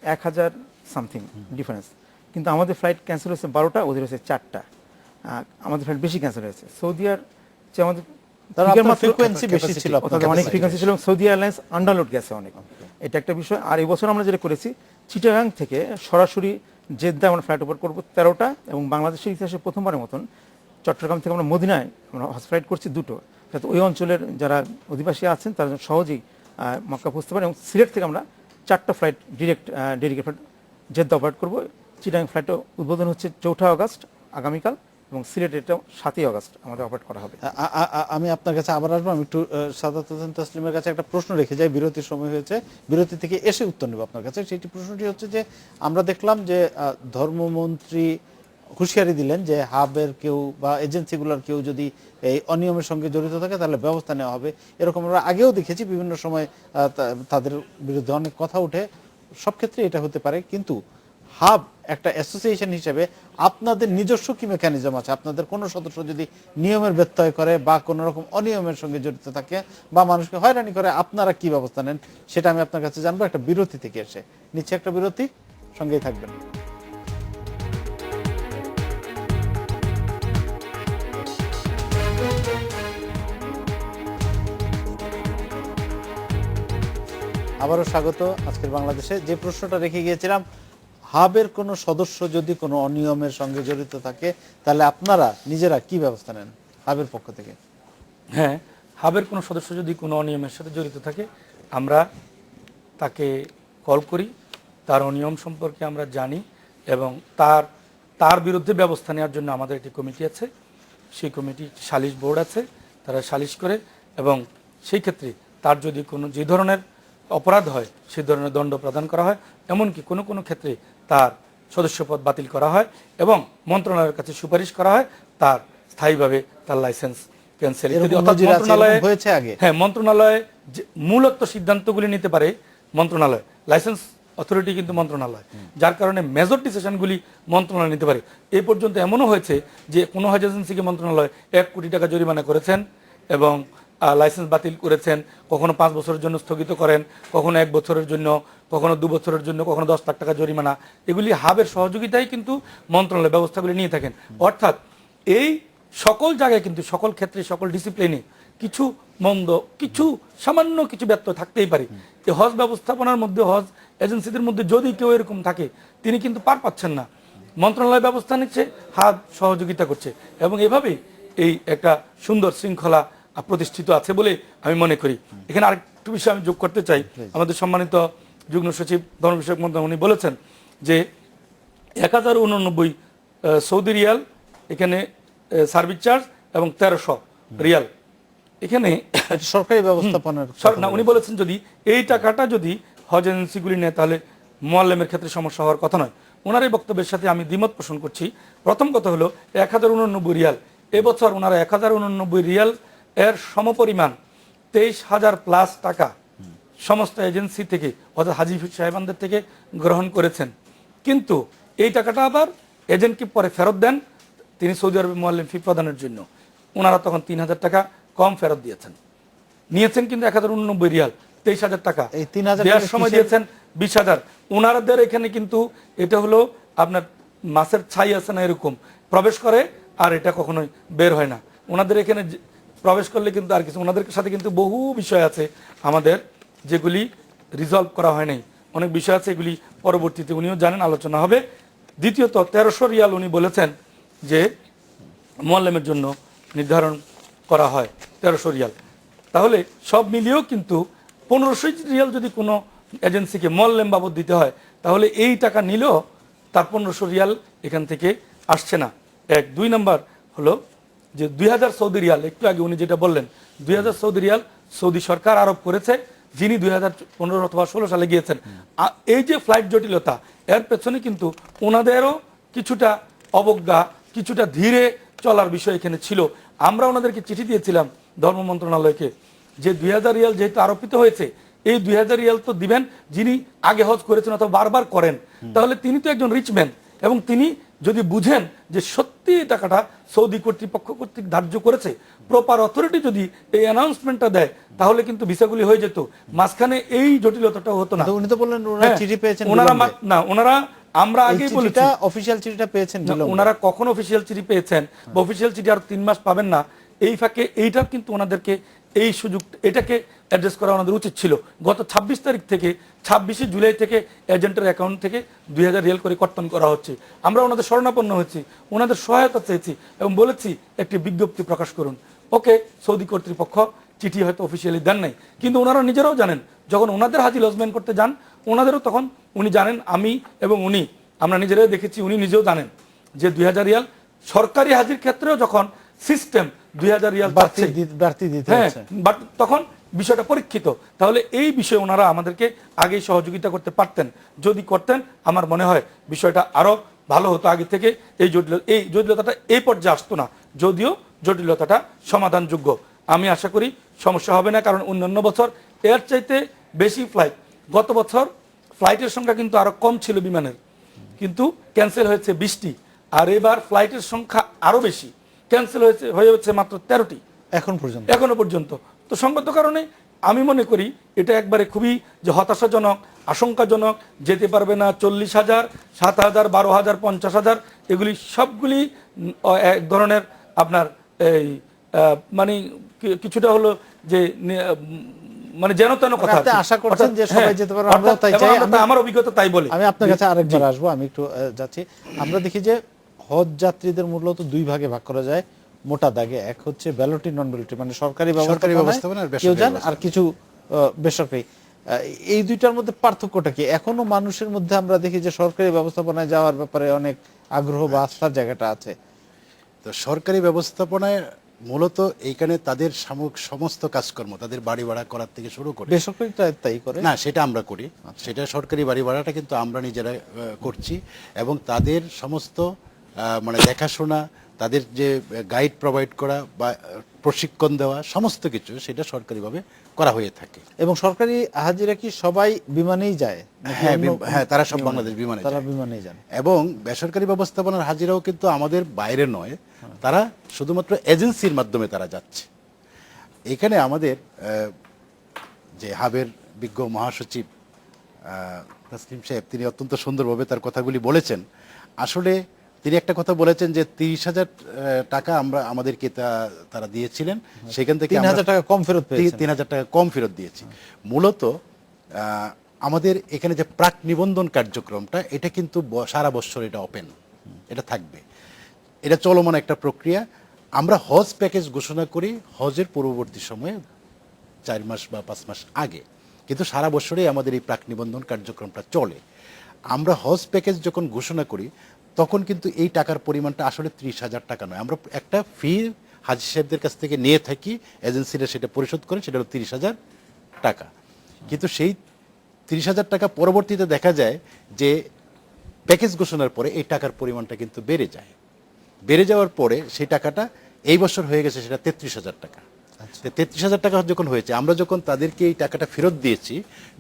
1,000 সামথিং ডিফারেন্স, কিন্তু আমাদের ফ্লাইট ক্যান্সেল হয়েছে 12টা, ওদের হয়েছে 4টা। আমাদের ফ্লাইট বেশি ক্যান্সেল হয়েছে। সৌদিয়ার চেয়ে আমাদের ফ্রিকোয়েন্সি বেশি ছিল, অনেক ফ্রিকোয়েন্সি ছিল, সৌদি এয়ারলাইন্স আন্ডারলোড গেছে অনেক, এটা একটা বিষয়। আর এই বছর আমরা যেটা করেছি, চিটাগাং থেকে সরাসরি জেদ্দা আমরা ফ্লাইট অপারেট করবো 13টা, এবং বাংলাদেশের ইতিহাসে প্রথমবারের মতন চট্টগ্রাম থেকে আমরা মদিনায় আমরা হজ ফ্লাইট করছি 2টো, যাতে ওই অঞ্চলের যারা অধিবাসী আছেন তারা যেন সহজেই মক্কা পৌঁছতে পারে। এবং সিলেট থেকে আমরা 4টা flight direct dedicated flight Jeddah operate করবো। চিটাগাং ফ্লাইটও উদ্বোধন হচ্ছে 4 আগস্ট আগামীকাল, এবং সিলেট এটা 7 আগস্ট আমাদের অপারেট করা হবে। আমি আপনার কাছে আবার আসবো। আমি একটু সাদাত হোসেন তাসলিমের কাছে একটা প্রশ্ন রেখে যাই, বিরতির সময় হয়েছে, বিরতি থেকে এসে উত্তর নেব আপনার কাছে। সেটি প্রশ্নটি হচ্ছে যে আমরা দেখলাম যে ধর্মমন্ত্রী হুঁশিয়ারি দিলেন যে হাবের কেউ বা এজেন্সিগুলোর কেউ যদি এই অনিয়মের সঙ্গে জড়িত থাকে তাহলে ব্যবস্থা নেওয়া হবে। এরকম আমরা আগেও দেখেছি, বিভিন্ন সময় তাদের বিরুদ্ধে অনেক কথা উঠে, সব ক্ষেত্রে এটা হতে পারে। কিন্তু হাব একটা অ্যাসোসিয়েশন হিসেবে আপনাদের নিজস্ব কি মেকানিজম আছে? আপনাদের কোনো সদস্য যদি নিয়মের ব্যত্যয় করে বা কোনো রকম অনিয়মের সঙ্গে জড়িত থাকে বা মানুষকে হয়রানি করে, আপনারা কি ব্যবস্থা নেন সেটা আমি আপনার কাছে জানবো একটা বিরতি থেকে এসে। নিচ্ছে একটা বিরতি, সঙ্গেই থাকবেন। আবারও স্বাগত আজকের বাংলাদেশে। যে প্রশ্নটা রেখে গিয়েছিলাম, হাবের কোনো সদস্য যদি কোনো অনিয়মের সঙ্গে জড়িত থাকে তাহলে আপনারা নিজেরা কি ব্যবস্থা নেন হাবের পক্ষ থেকে? হ্যাঁ, হাবের কোনো সদস্য যদি কোনো অনিয়মের সাথে জড়িত থাকে, আমরা তাকে কল করি, তার অনিয়ম সম্পর্কে আমরা জানি, এবং তার বিরুদ্ধে ব্যবস্থা নেওয়ার জন্য আমাদের একটি কমিটি আছে। সেই কমিটি সালিশ বোর্ড আছে, তারা সালিশ করে, এবং সেই ক্ষেত্রে তার যদি কোনো যে ধরনের অপরাধ হয় সেই ধরনের দণ্ড প্রদান করা হয়। এমনকি কোনো কোনো ক্ষেত্রে তার সদস্যপদ বাতিল করা হয় এবং মন্ত্রণালয়ের কাছে সুপারিশ করা হয় তার স্থায়ীভাবে তার লাইসেন্স ক্যান্সেল ইত্যাদি। অর্থাৎ মন্ত্রণালয়ে হয়েছে আগে, হ্যাঁ, মন্ত্রণালয়ে মূলত সিদ্ধান্তগুলি নিতে পারে মন্ত্রণালয়, লাইসেন্স অথরিটি কিন্তু মন্ত্রণালয়, যার কারণে মেজর ডিসিশনগুলি মন্ত্রণালয় নিতে পারে। এই পর্যন্ত এমনও হয়েছে যে কোনো হজ এজেন্সিকে মন্ত্রণালয় 1 কোটি টাকা জরিমানা করেছেন এবং লাইসেন্স বাতিল করেছেন। কখনো 5 বছরের জন্য স্থগিত করেন, কখনো 1 বছরের জন্য, কখনো 2 বছরের জন্য, কখনো 10 লাখ টাকা জরিমানা। এগুলি হাবের সহযোগিতায় কিন্তু মন্ত্রণালয় ব্যবস্থাগুলি নিয়ে থাকেন। অর্থাৎ এই সকল জায়গায় কিন্তু সকল ক্ষেত্রে সকল ডিসিপ্লিনে কিছু মন্দ, কিছু সামান্য কিছু ব্যত্যয় থাকতেই পারে। এই হজ ব্যবস্থাপনার মধ্যে, হজ এজেন্সিদের মধ্যে যদি কেউ এরকম থাকে, তিনি কিন্তু পার পাচ্ছেন না। মন্ত্রণালয় ব্যবস্থা নিচ্ছে, হাব সহযোগিতা করছে, এবং এভাবেই এই একটা সুন্দর শৃঙ্খলা প্রতিষ্ঠিত আছে বলে আমি মনে করি। এখানে আরেকটু বিষয় আমি যোগ করতে চাই। আমাদের সম্মানিত যুগ্ম সচিব ধর্ম বিষয়ক মন্ত্রণালয় উনি বলেছেন যে 1089 সৌদি রিয়াল এখানে সার্ভিস চার্জ এবং 1300 রিয়াল এখানে সরকারি ব্যবস্থাপনার না। উনি বলেছেন যদি এই টাকাটা যদি হজ এজেন্সিগুলি নেয় তাহলে মোয়াল্লেমের ক্ষেত্রে সমস্যা হওয়ার কথা নয়। ওনার এই বক্তব্যের সাথে আমি দ্বিমত পোষণ করছি। প্রথম কথা হলো 1089 রিয়াল, এবছর ওনারা 1089 রিয়াল এর সমপরিমাণ 23,000 প্লাস টাকা সমস্ত এজেন্সি থেকে, অর্থাৎ হাজি সাহেবানদের থেকে গ্রহণ করেছেন। কিন্তু এই টাকাটা আবার এজেন্টকে পরে ফেরত দেন তিনি সৌদি আরবে মোয়াল্লিম ফি প্রদানের জন্য। ওনারা তখন 3,000 টাকা কম ফেরত দিয়েছেন, নিয়েছেন কিন্তু 1089 রিয়াল, 23,000 টাকা। এই 3,000 দেওয়ার সময় দিয়েছেন 20,000। ওনাদের এখানে কিন্তু এটা হলো আপনার মাছের ছাই আছে না, এরকম প্রবেশ করে আর এটা কখনোই বের হয় না। ওনাদের এখানে প্রবেশ করলে কিন্তু আর কিছু, ওনাদের সাথে কিন্তু বহু বিষয় আছে আমাদের যেগুলি রিজলভ করা হয় নাই, অনেক বিষয় আছে, এগুলি পরবর্তীতে উনিও জানেন, আলোচনা হবে। দ্বিতীয়ত 1300 রিয়াল উনি বলেছেন যে মোয়াল্লেমের জন্য নির্ধারণ করা হয় 1300 রিয়াল। তাহলে সব মিলিয়েও কিন্তু 1500 রিয়াল যদি কোনো এজেন্সিকে মোয়াল্লেম বাবদ দিতে হয়, তাহলে এই টাকা নিলেও তার 1500 রিয়াল এখান থেকে আসছে না। 1 2 নাম্বার হলো যে 2000 সৌদি রিয়াল, একটু আগে উনি যেটা বললেন 2000 সৌদি রিয়াল সৌদি সরকার আরোপ করেছে, যিনি 2015 অথবা 16 সালে গিয়েছেন। এই যে ফ্লাইট জটিলতা, এর পেছনে কিন্তু ওনাদেরও কিছুটা অবজ্ঞা, কিছুটা ধীরে চলার বিষয় এখানে ছিল। আমরা ওনাদেরকে চিঠি দিয়েছিলাম ধর্ম মন্ত্রণালয়কে যে 2000 রিয়াল যেহেতু আরোপিত হয়েছে, এই 2000 রিয়াল তো দিবেন যিনি আগে হজ করেছেন অথবা বারবার করেন, তাহলে তিনি তো একজন রিচ ম্যান, এবং তিনি যদি বুঝেন যে সত্যি এই টাকাটা সৌদি কর্তৃপক্ষ কর্তৃক ধার্য করেছে, প্রপার অথরিটি যদি এই অ্যানাউন্সমেন্টটা দেয়, তাহলে কিন্তু ভিসাগুলি হয়ে যেত, মাঝখানে এই জটিলতাটাও হতো না। তো উনি তো বললেন ওনারা হ্যাঁ, চিঠি পেয়েছেন ওনারা বিলম্বে। না, ওনারা আমরা আগেই বলেছি অফিশিয়াল চিঠিটা পেয়েছেন না, বিলম্বে। ওনারা কখন অফিসিয়াল চিঠি পেয়েছেন বা অফিসিয়াল চিঠি আর 3 মাস পাবেন না, এই ফাঁকে এইটার কিন্তু ওনাদেরকে এই সুযোগ এটাকে অ্যাড্রেস করা ওনাদের উচিত ছিল। গত 26 তারিখ থেকে 26শে জুলাই থেকে এজেন্টের অ্যাকাউন্ট থেকে 2000 রিয়াল করে কর্তন করা হচ্ছে। আমরা ওনাদের শরণাপন্ন হয়েছি, ওনাদের সহায়তা চেয়েছি এবং বলেছি একটি বিজ্ঞপ্তি প্রকাশ করুন। ওকে, সৌদি কর্তৃপক্ষ চিঠি হয়তো অফিসিয়ালি দেন নাই, কিন্তু ওনারা নিজেরাও জানেন যখন ওনাদের হাজি লজমেন্ট করতে যান, ওনাদেরও তখন উনি জানেন, আমি এবং উনি আমরা নিজেরাই দেখেছি, উনি নিজেও জানেন যে 2000 রিয়াল সরকারি হাজির ক্ষেত্রেও যখন সিস্টেম 2000 রিয়াল বাড়তি চাচ্ছে, বাড়তি দিতে হ্যাঁ, হচ্ছে। বাট তখন বিষয়টা পরীক্ষিত। তাহলে এই বিষয়ে ওনারা আমাদেরকে আগেই সহযোগিতা করতে পারতেন, যদি করতেন আমার মনে হয় বিষয়টা আরো ভালো হতো আগে থেকে। এই জটিলতাটা এই পর্যায়ে আসতো না, যদিও জটিলতাটা সমাধানযোগ্য। আমি আশা করি সমস্যা হবে না, কারণ অন্যান্য বছর এর চাইতে বেশি ফ্লাইট, গত বছর ফ্লাইটের সংখ্যা কিন্তু আরো কম ছিল বিমানের, কিন্তু ক্যান্সেল হয়েছে 20টি, আর এবার ফ্লাইটের সংখ্যা আরো বেশি, ক্যান্সেল হয়েছে মাত্র 13টি এখনো পর্যন্ত। তো সঙ্গত কারণে আমি মনে করি এটা একবারে খুবই যে হতাশাজনক, আশঙ্কাজনক, যেতে পারবে না 40,000, 7,000, 12,000, 50,000, এগুলি সবগুলি এক ধরনের আপনার এই মানে কিছুটা হলো যে মানে যেন তেন কথা। আপনি আশা করছেন যে সবাই যেতে পারবে, আমরাও তাই চাই। আমার অভিজ্ঞতা তাই বলে। আমি আপনার কাছে আরেকবার আসবো, আমি একটু যাচ্ছি। আমরা দেখি যে হজ যাত্রীদের মূলত দুই ভাগে ভাগ করা যায় মোটা দাগে। এক হচ্ছে ব্যালটি নন ব্যালটি, মানে সরকারি ব্যবস্থাপনা কেউ যান, আর কিছু বেসরকারি। এই দুইটার মধ্যে পার্থক্যটা কি? এখনো মানুষের মধ্যে আমরা দেখি যে সরকারি ব্যবস্থাপনায় যাওয়ার ব্যাপারে অনেক আগ্রহ বা আস্থার জায়গাটা আছে। তো সরকারি ব্যবস্থাপনায় মূলত এইখানে তাদের সমস্ত কাজকর্ম, তাদের বাড়ি ভাড়া করার থেকে শুরু করে, বেসরকারিটা তাই করে না সেটা আমরা করি, সেটা সরকারি বাড়ি ভাড়াটা কিন্তু আমরা নিজেরা করছি, এবং তাদের সমস্ত মানে দেখাশোনা, তাদের যে গাইড প্রোভাইড করা বা প্রশিক্ষণ দেওয়া, সমস্ত কিছু সেটা সরকারিভাবে করা হয়ে থাকে। এবং সরকারি হাজিরা কি সবাই বিমানেই যায়? হ্যাঁ, তারা সব বাংলাদেশ বিমানে, তারা বিমানেই যান। এবং বেসরকারি ব্যবস্থাপনার হাজিরাও কিন্তু আমাদের বাইরে নয়, তারা শুধুমাত্র এজেন্সির মাধ্যমে তারা যাচ্ছে। এখানে আমাদের যে হাবের বিজ্ঞ মহাসচিব তাসলিম সাহেব, তিনি অত্যন্ত সুন্দরভাবে তার কথাগুলি বলেছেন। আসলে তিনি একটা কথা বলেছেন যে 30,000 টাকা আমাদেরকে তারা দিয়েছিলেন, সেখান থেকে 3,000 টাকা কম ফেরত পেয়েছি, 3,000 টাকা কম ফেরত দিয়েছি। মূলত আমাদের এখানে যে প্রাক নিবন্ধন কার্যক্রমটা, এটা কিন্তু সারা বছর এটা ওপেন, এটা থাকবে, এটা চলমান একটা প্রক্রিয়া। আমরা হজ প্যাকেজ ঘোষণা করি হজের পূর্ববর্তী সময়ে 4 মাস বা 5 মাস আগে, কিন্তু সারা বছরই আমাদের এই প্রাক নিবন্ধন কার্যক্রমটা চলে। আমরা হজ প্যাকেজ যখন ঘোষণা করি তখন কিন্তু এই টাকার পরিমাণটা আসলে 30,000 টাকা নয়, আমরা একটা ফি হাজি সাহেবদের কাছ থেকে নিয়ে থাকি, এজেন্সিরা সেটা পরিশোধ করে, সেটা হলো 30,000 টাকা। কিন্তু সেই 30,000 টাকা পরবর্তীতে দেখা যায় যে প্যাকেজ ঘোষণার পরে এই টাকার পরিমাণটা কিন্তু বেড়ে যায়। বেড়ে যাওয়ার পরে সেই টাকাটা এই বছর হয়ে গেছে সেটা 33,000 টাকা। 33,000 টাকা যখন হয়েছে, আমরা যখন তাদেরকে এই টাকাটা ফেরত দিয়েছি,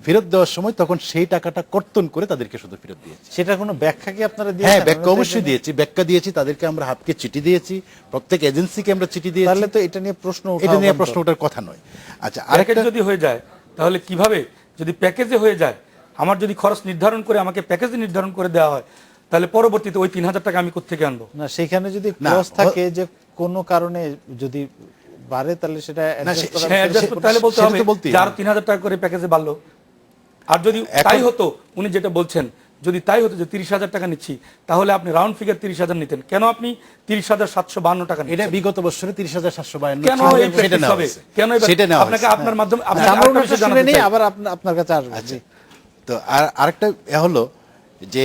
ফেরত দেওয়ার সময় তখন সেই টাকাটা কর্তন করে তাদেরকে শুধু ফেরত দিয়েছি। সেটা কোনো ব্যাখ্যা কি আপনারা দিয়েছেন? হ্যাঁ, ব্যাখ্যা অবশ্যই দিয়েছি, ব্যাখ্যা দিয়েছি তাদেরকে, আমরা হাবকে চিঠি দিয়েছি, প্রত্যেক এজেন্সিকে আমরা চিঠি দিয়েছি। তাহলে তো এটা নিয়ে প্রশ্ন ওঠার কথা নয়। আচ্ছা, আরেকটা যদি হয়ে যায় তাহলে কিভাবে, যদি প্যাকেজে হয়ে যায়, আমার যদি খরচ নির্ধারণ করে আমাকে প্যাকেজে নির্ধারণ করে দেওয়া হয়, তাহলে পরবর্তীতে ওই 3,000 টাকা আমি কোত্থেকে আনবো? না, সেখানে যদি ক্লজ থাকে যে কোনো কারণে যদি বাড়ে, তাহলে সেটা তাহলে বলতে হবে যার 3,000 টাকা করে প্যাকেজে বাড়লো। আর যদি তাই হতো, উনি যেটা বলছেন, যদি তাই হতো যে 30,000 টাকা নিচ্ছি, তাহলে আপনি রাউন্ড ফিগার 30,000 নিতেন, কেন আপনি 30,752 টাকা? এটা বিগত বছরে 30,752 কেন হবে? কেন আপনাকে আপনার মাধ্যমে আবার আপনার কাছে আসবে। তো আর আরেকটা হলো যে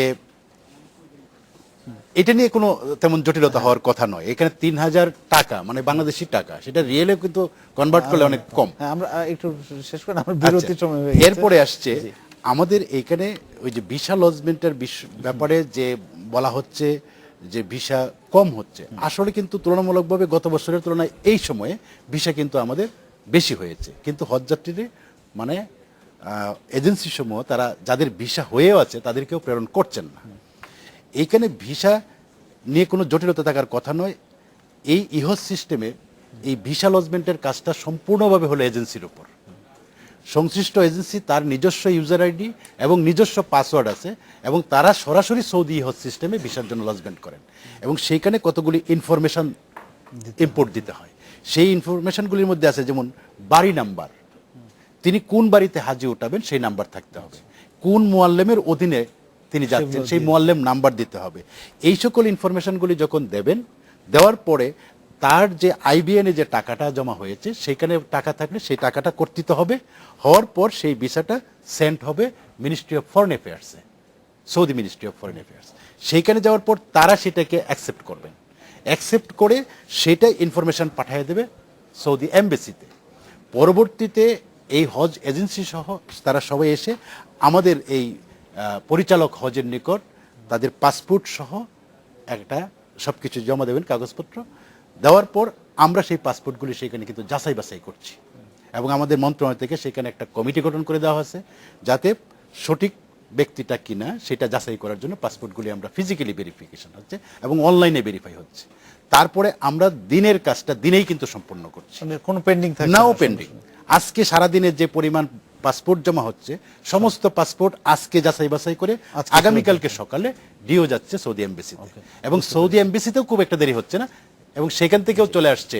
এটা নিয়ে কোনো তেমন জটিলতা হওয়ার কথা নয়। এখানে 3,000 টাকা মানে বাংলাদেশি টাকা, সেটা রিয়েলে কিন্তু কনভার্ট করলে অনেক কম। আমরা একটু শেষ করে আমরা বিরতির সময় হয়ে গেছে। এরপরে আসছে আমাদের এখানে ওই যে ভিসা লজমেন্টের ব্যাপারে যে বলা হচ্ছে যে ভিসা কম হচ্ছে, আসলে কিন্তু তুলনামূলকভাবে গত বছরের তুলনায় এই সময়ে ভিসা কিন্তু আমাদের বেশি হয়েছে, কিন্তু হজযাত্রীরা মানে এজেন্সি সমূহ তারা যাদের ভিসা হয়েও আছে তাদেরকেও প্রেরণ করছেন না। এইখানে ভিসা নিয়ে কোনো জটিলতা থাকার কথা নয়। এই ইহজ সিস্টেমে এই ভিসা লজমেন্টের কাজটা সম্পূর্ণভাবে হলো এজেন্সির উপর। সংশ্লিষ্ট এজেন্সি তার নিজস্ব ইউজার আইডি এবং নিজস্ব পাসওয়ার্ড আছে এবং তারা সরাসরি সৌদি ইহজ সিস্টেমে ভিসার জন্য লজমেন্ট করেন এবং সেইখানে কতগুলি ইনফরমেশন ইম্পোর্ট দিতে হয়। সেই ইনফরমেশনগুলির মধ্যে আছে যেমন বাড়ি নাম্বার, তিনি কোন বাড়িতে হাজি উঠাবেন সেই নাম্বার থাকতে হবে, কোন মুয়াল্লেমের অধীনে তিনি যাচ্ছেন সেই মুয়াল্লেম নাম্বার দিতে হবে। এই সকল ইনফরমেশনগুলি যখন দেবেন, দেওয়ার পরে তার যে আইবিএনে যে টাকাটা জমা হয়েছে সেখানে টাকা থাকলে সেই টাকাটা কর্তৃত হবে, হওয়ার পর সেই ভিসাটা সেন্ড হবে মিনিস্ট্রি অফ ফরেন অ্যাফেয়ার্সে, Saudi ministry of foreign affairs. সেইখানে যাওয়ার পর তারা সেটাকে অ্যাকসেপ্ট করবেন, অ্যাকসেপ্ট করে সেটা ইনফরমেশন পাঠিয়ে দেবে সৌদি এমবেসিতে। পরবর্তীতে এই হজ এজেন্সি সহ তারা সবাই এসে আমাদের এই পরিচালক হজের নিকট তাদের পাসপোর্ট সহ একটা সব কিছু জমা দেবেন, কাগজপত্র দেওয়ার পর আমরা সেই পাসপোর্টগুলি সেখানে কিন্তু যাচাই বাছাই করছি এবং আমাদের মন্ত্রণালয় থেকে সেখানে একটা কমিটি গঠন করে দেওয়া হয়েছে যাতে সঠিক ব্যক্তিটা কিনা সেটা যাচাই করার জন্য পাসপোর্টগুলি আমরা ফিজিক্যালি ভেরিফিকেশন হচ্ছে এবং অনলাইনে ভেরিফাই হচ্ছে। তারপরে আমরা দিনের কাজটা দিনেই কিন্তু সম্পন্ন করছি, মানে কোনো পেন্ডিং থাকে নাও পেন্ডিং। আজকে সারাদিনের যে পরিমাণ পাসপোর্ট জমা হচ্ছে সমস্ত পাসপোর্ট আজকে যাচাই বাছাই করে আগামীকালকে সকালে ডিও যাচ্ছে সৌদি এমবেসিতে এবং সৌদি এমবেসিতেও খুব একটা দেরি হচ্ছে না এবং সেখান থেকেও চলে আসছে।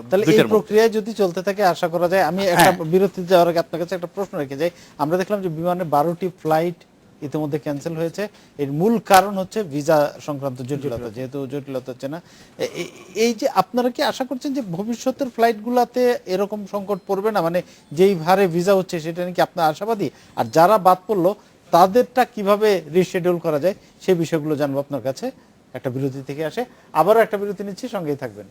তাহলে এই প্রক্রিয়া যদি চলতে থাকে আশা করা যায়। আমি একটা বিরতিতে যাওয়ার আগে আপনার কাছে একটা প্রশ্ন রেখে যাই। আমরা দেখলাম যে বিমানে 12টি ফ্লাইট ইতিমধ্যে ক্যান্সেল হয়েছে। এর মূল কারণ হচ্ছে ভিসা সংক্রান্ত জটিলতা, যেহেতু জটিলতা হচ্ছে না। এই যে আপনারা কি আশা করছেন যে ভবিষ্যতের ফ্লাইটগুলোতে এরকম সংকট পড়বে না, মানে যেই ভারে ভিসা হচ্ছে সেটা নাকি আপনার আশাবাদী? আর যারা বাদ পড়লো তাদেরটা কিভাবে রিশিডিউল করা যায় সেই বিষয়গুলো জানবো আপনার কাছে। একটা বিরতি থেকে আসে, আবারও একটা বিরতি নিচ্ছি, সঙ্গেই থাকবেন।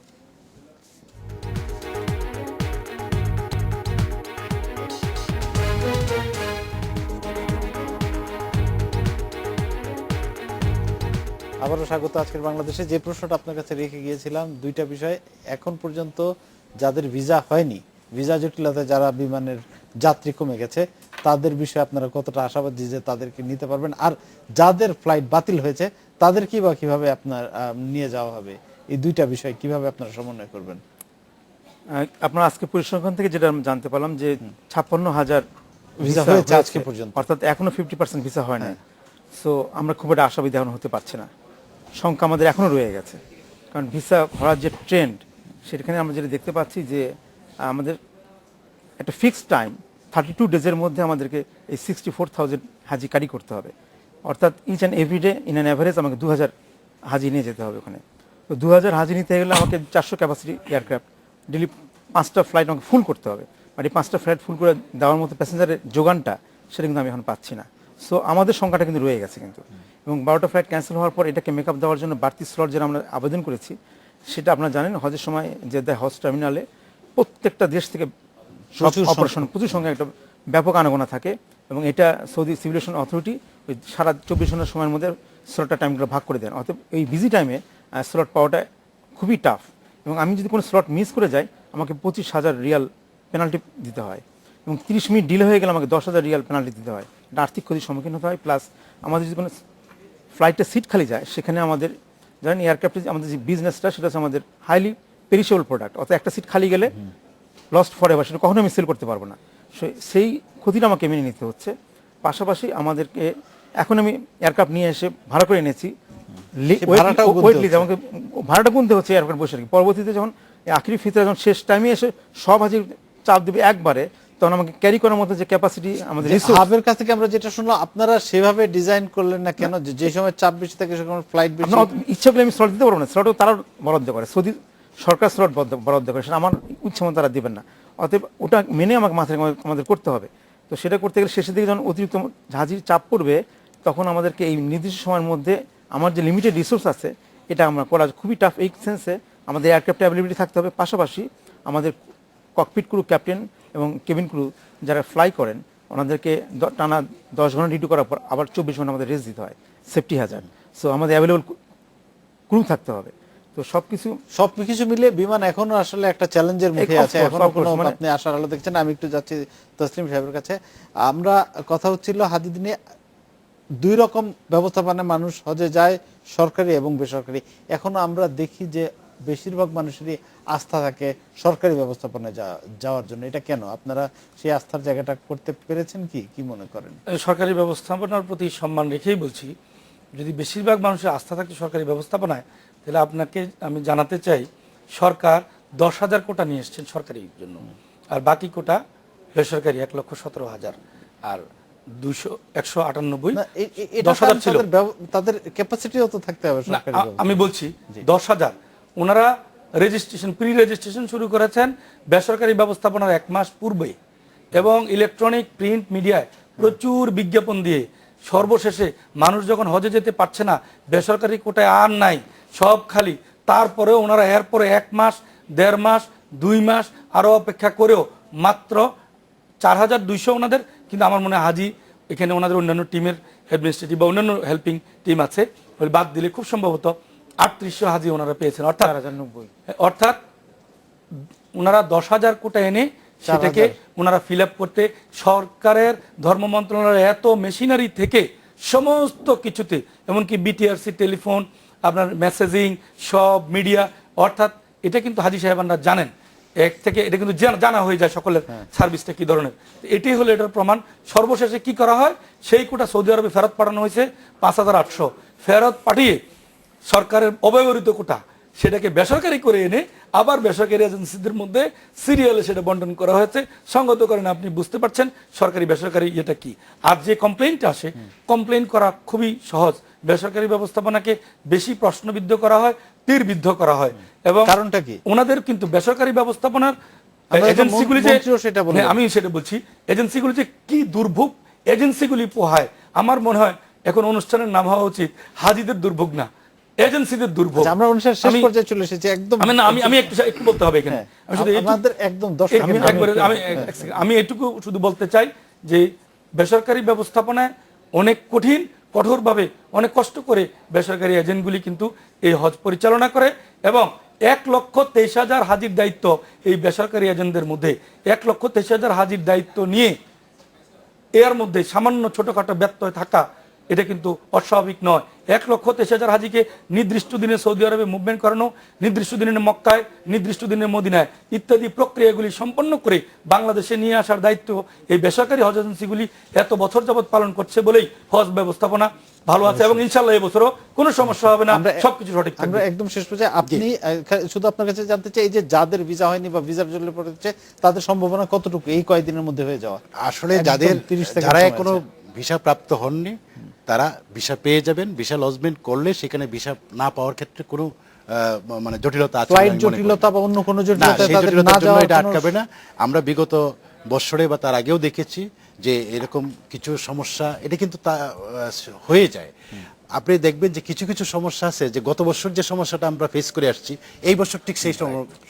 আবারও স্বাগত আজকের বাংলাদেশে। যে প্রশ্নটা আপনার কাছে রেখে গিয়েছিলাম, দুইটা বিষয়। এখন পর্যন্ত যাদের ভিসা হয়নি, ভিসা জটিলতায় যারা বিমানের যাত্রী কমে গেছে, তাদের বিষয়ে আপনারা কতটা আশাবাদী যে তাদেরকে নিতে পারবেন? আর যাদের ফ্লাইট বাতিল হয়েছে তাদের কি বা কিভাবে আপনার নিয়ে যাওয়া হবে? এই দুইটা বিষয় কিভাবে আপনারা সমন্বয় করবেন? আপনার আজকে পরিসংখ্যান থেকে যেটা আমি জানতে পারলাম যে 56,000 ভিসা হয়েছে আজকে পর্যন্ত, অর্থাৎ এখনো 50% ভিসা হয় না। সো আমরা খুব একটা আশাবাদী এখন হতে পারছি না, সংখ্যা আমাদের এখনো রয়ে গেছে। কারণ ভিসা ভরার যে ট্রেন্ড সেখানে আমরা যেটা দেখতে পাচ্ছি যে আমাদের একটা ফিক্সড টাইম 32 ডেজের মধ্যে আমাদেরকে এই 64,000 হাজি কারি করতে হবে। অর্থাৎ each and everyday in an average আমাকে 2000 হাজি নিয়ে যেতে হবে ওখানে। তো 2000 হাজি নিতে গেলে আমাকে 400 ক্যাপাসিটি এয়ারক্রাফট ডেলি 5টা ফ্লাইট আমাকে ফুল করতে হবে। আর এই 5টা ফ্লাইট ফুল করে দেওয়ার মতো প্যাসেঞ্জারের যোগানটা সেটা কিন্তু আমি এখন পাচ্ছি না। সো আমাদের সংখ্যাটা কিন্তু রয়ে গেছে কিন্তু। এবং 12টা ফ্লাইট ক্যান্সেল হওয়ার পর এটাকে মেকআপ দেওয়ার জন্য বাড়তি স্লট যেটা আমরা আবেদন করেছি, সেটা আপনারা জানেন হজের সময় যে হজ টার্মিনালে প্রত্যেকটা দেশ থেকে অপারেশন প্রচুর সংখ্যা একটা ব্যাপক আনাগোনা থাকে এবং এটা সৌদি সিভিল এভিয়েশন অথরিটি ওই সারা 24 ঘন্টার সময়ের মধ্যে স্লটটা টাইমগুলো ভাগ করে দেন। অর্থাৎ এই বিজি টাইমে স্লট পাওয়াটা খুবই টাফ। এবং আমি যদি কোনো স্লট মিস করে যাই আমাকে 25,000 রিয়াল পেনাল্টি দিতে হয় এবং 30 মিনিট ডিলে হয়ে গেলে আমাকে 10,000 রিয়াল পেনাল্টি দিতে হয়। এটা আর্থিক ক্ষতির সম্মুখীন হতে হয়। প্লাস আমাদের যদি কোনো ফ্লাইটে সিট খালি যায় সেখানে আমাদের জানেন এয়ারক্রাফ্টের আমাদের যে বিজনেসটা সেটা হচ্ছে আমাদের হাইলি পেরিশেবল প্রোডাক্ট। অর্থাৎ একটা সিট খালি গেলে লস্ট ফর এভার, সেটা কখনো আমি সেল করতে পারবো না। সেই ক্ষতিটা আমাকে মেনে নিতে হচ্ছে। পাশাপাশি আমাদেরকে এখন আমি এয়ারক্রাফট নিয়ে এসে ভাড়া করে এনেছি, আমাকে ভাড়াটা গুনতে হচ্ছে এয়ারক্রাফট বসে রাখি। পরবর্তীতে যখন আখিরি ফিতরা যখন শেষ টাইমে এসে সব হাজি চাপ দেবে একবারে, তখন আমাকে ক্যারি করার মতো যে ক্যাপাসিটি আমাদের হাবের কাছ থেকে আমরা যেটা শুনলাম, আপনারা সেভাবে ডিজাইন করলেন না কেন? যে সময় চাপ বেশি থাকে সেখানে ফ্লাইট বেশি, ইচ্ছা করলে আমি স্লট দিতে পারবো না। স্লটও তারা বরাদ্দ করে, সৌদি সরকার স্লট বরাদ্দ করে, সেটা আমার ইচ্ছা মতো তারা দেবেন না। অতএব ওটা মেনে আমাকে মাথায় আমাদের করতে হবে। তো সেটা করতে গেলে শেষের দিকে যখন অতিরিক্ত হাজির চাপ পড়বে তখন আমাদেরকে এই নির্দিষ্ট সময়ের মধ্যে আমার যে লিমিটেড রিসোর্স আছে এটা আমরা করা খুবই টাফ। এই সেন্সে আমাদের এয়ারক্রাফট অ্যাভেলেবিলিটি থাকতে হবে। পাশাপাশি আমাদের ককপিট ক্রু, ক্যাপ্টেন এবং কেবিন ক্রু যারা ফ্লাই করেন ওনাদেরকে টানা 10 ঘন্টা ডিউটি করার পর আবার 24 ঘন্টা আমাদের রেস্ট দিতে হয়, সেফটি হ্যাজার্ড। সো আমাদের অ্যাভেলেবল ক্রু থাকতে হবে। তো সবকিছু মিলে বিমান এখনো আসলে একটা চ্যালেঞ্জের মুখে Of আছে, course, এখনো of কোনো course, আপনি আশার আলো দেখছেন। আমি একটু যাচ্ছি তসলিম সাহেবের কাছে। আমরা কথা হচ্ছিল হাজিদ নিয়ে, দুই রকম ব্যবস্থাপনায় মানুষ হজে যায়, সরকারি এবং বেসরকারি। এখনো আমরা দেখি যে বেশিরভাগ মানুষেরই আস্থা থাকে সরকারি ব্যবস্থাপনায় যাওয়ার জন্য। এটা কেন? আপনারা সেই আস্থার জায়গাটা করতে পেরেছেন কি মনে করেন? সরকারি ব্যবস্থাপনার প্রতি সম্মান রেখেই বলছি, যদি বেশিরভাগ মানুষের আস্থা থাকে সরকারি ব্যবস্থাপনায়, তাহলে আপনাকে আমি জানাতে চাই সরকার 10,000 কোটা নিয়ে এসছেন সরকারির জন্য, আর বাকি কোটা বেসরকারি 1,17,000, আর 198 না, এটা 10,000 ছিল। তাদের ক্যাপাসিটিও তো থাকতে হবে না, সরকারি আমি বলছি 10,000 ওনারা প্রি রেজিস্ট্রেশন শুরু করেছেন বেসরকারি ব্যবস্থাপনার 1 মাস পূর্বে, এবং ইলেকট্রনিক প্রিন্ট মিডিয়ায় প্রচুর বিজ্ঞাপন দিয়ে সর্বশেষে মানুষ যখন হজে যেতে পারছে না, বেসরকারি কোটায় আর নাই, সব খালি, তারপরেও ওনারা এরপরে 1 মাস, 1.5 মাস, 2 মাস আরও অপেক্ষা করেও মাত্র 4,200 ওনাদের, কিন্তু আমার মনে হয় হাজি এখানে ওনাদের অন্যান্য টিমের অ্যাডমিনিস্ট্রেটিভ বা অন্যান্য হেল্পিং টিম আছে, ওই বাদ দিলে খুব সম্ভবত 3800 হাজি ওনারা পেয়েছেন, অর্থাৎ ওনারা 10,000 কোটা এনে সেটাকে ওনারা ফিল আপ করতে সরকারের ধর্ম মন্ত্রণালয়ের এত মেশিনারি থেকে সমস্ত কিছুতে, এমনকি বিটিআরসি টেলিফোন, আপনার মেসেজিং, সব মিডিয়া, অর্থাৎ এটা কিন্তু হাজি সাহেবানরা জানেন এক থেকে, এটা কিন্তু জানা হয়ে যায় সকলের সার্ভিসটা কি ধরনের। এটাই হলো এটার প্রমাণ। সর্বশেষে কি করা হয়, সেই কোটা সৌদি আরবে ফেরত পাঠানো হয়েছে 5,800, ফেরত পাঠিয়ে সরকারের অব্যবহৃত কোটা সেটাকে বেসরকারি করে এনে আবার বেসরকারি এজেন্সিদের মধ্যে সিরিয়ালে সেটা বন্টন করা হয়েছে। সঙ্গত করেন, আপনি বুঝতে পারছেন সরকারি বেসরকারি এটা কি। আর যে কমপ্লেইনটা আসে, কমপ্লেইন করা খুবই সহজ। বেসরকারি ব্যবস্থাপনাকে বেশি প্রশ্নবিদ্ধ করা হয়, তীরবিদ্ধ করা হয়, এবং কারণটা কি? ওনাদের কিন্তু বেসরকারি ব্যবস্থাপনার এজেন্সিগুলি যে, আমি সেটা বলছি, এজেন্সিগুলি যে কি দুর্ভোগ এজেন্সিগুলি পোহায়, আমার মনে হয় এখন অনুষ্ঠানের নাম হওয়া উচিত হাজিদের দুর্ভোগ না, এজেন্সিদের দুর্ভোগ। আমরা অনুষ্ঠানের শেষ পর্যায়ে চলে এসেছি একদম। আমি একটু বলতে হবে এখানে, আমি শুধু একদম আমি এটুকু শুধু বলতে চাই যে বেসরকারি ব্যবস্থাপনায় অনেক কঠোরভাবে অনেক কষ্ট করে বেসরকারি এজেন্টগুলি কিন্তু এই হজ পরিচালনা করে, এবং 1,23,000 হাজির দায়িত্ব এই বেসরকারি এজেন্টদের মধ্যে। 1,23,000 হাজির দায়িত্ব নিয়ে এর মধ্যে সামান্য ছোটখাটো ব্যত্যয় থাকা এটা কিন্তু অস্বাভাবিক নয়। 1,23,000 হাজিকে নির্দিষ্ট দিনে সৌদি আরবে মুভমেন্ট করানো, নির্দিষ্ট দিনে মক্কায়, নির্দিষ্ট দিনে মদিনায় ইত্যাদি প্রক্রিয়াগুলি সম্পন্ন করে বাংলাদেশে নিয়ে আসার দায়িত্ব এই বেসরকারি হজ এজেন্সিগুলি এত বছর যাবৎ পালন করছে বলেই হজ ব্যবস্থাপনা ভালো আছে, এবং ইনশাআল্লাহ এই বছরও কোনো সমস্যা হবে না, সবকিছু সঠিক থাকবে। আমরা একদম শেষ পর্যায়ে আপনি শুধু আপনার কাছে জানতে চাই, এই যে যাদের ভিসা হয়নি বা ভিসার জন্য পড়েছে তাদের সম্ভাবনা কতটুকু এই কয়েকদিনের মধ্যে হয়ে যাওয়া? আসলে যারা এখনো ভিসা প্রাপ্ত হননি তারা ভিসা পেয়ে যাবেন। ভিসা লজমেন্ট করলে সেখানে ভিসা না পাওয়ার ক্ষেত্রে কোনো মানে জটিলতা আছে, ফ্লাইট জটিলতা বা অন্য কোনো জটিলতা এটা আটকাবে না। আমরা বিগত বছরে বা তার আগেও দেখেছি যে এরকম কিছু সমস্যা এটা কিন্তু হয়ে যায়। আপনি দেখবেন যে কিছু কিছু সমস্যা আছে যে গত বছর যে সমস্যাটা আমরা ফেস করে আসছি, এই বছর ঠিক সেই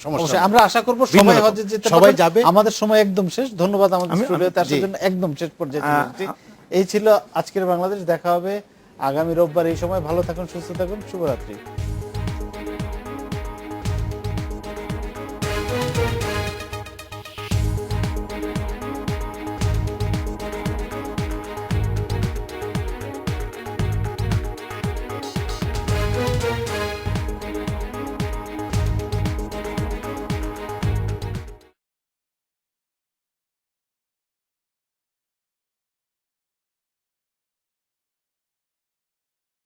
সমস্যা আমরা আশা করব সবাই হজে যেতে সবাই যাবে। আমাদের সময় একদম শেষ। ধন্যবাদ আমাদের স্টুডিওতে আসার জন্য। একদম শেষ পর্যায়ে চলে এসেছি। এই ছিল আজকের বাংলাদেশ। দেখা হবে আগামী রোববার এই সময়। ভালো থাকুন, সুস্থ থাকুন, শুভরাত্রি।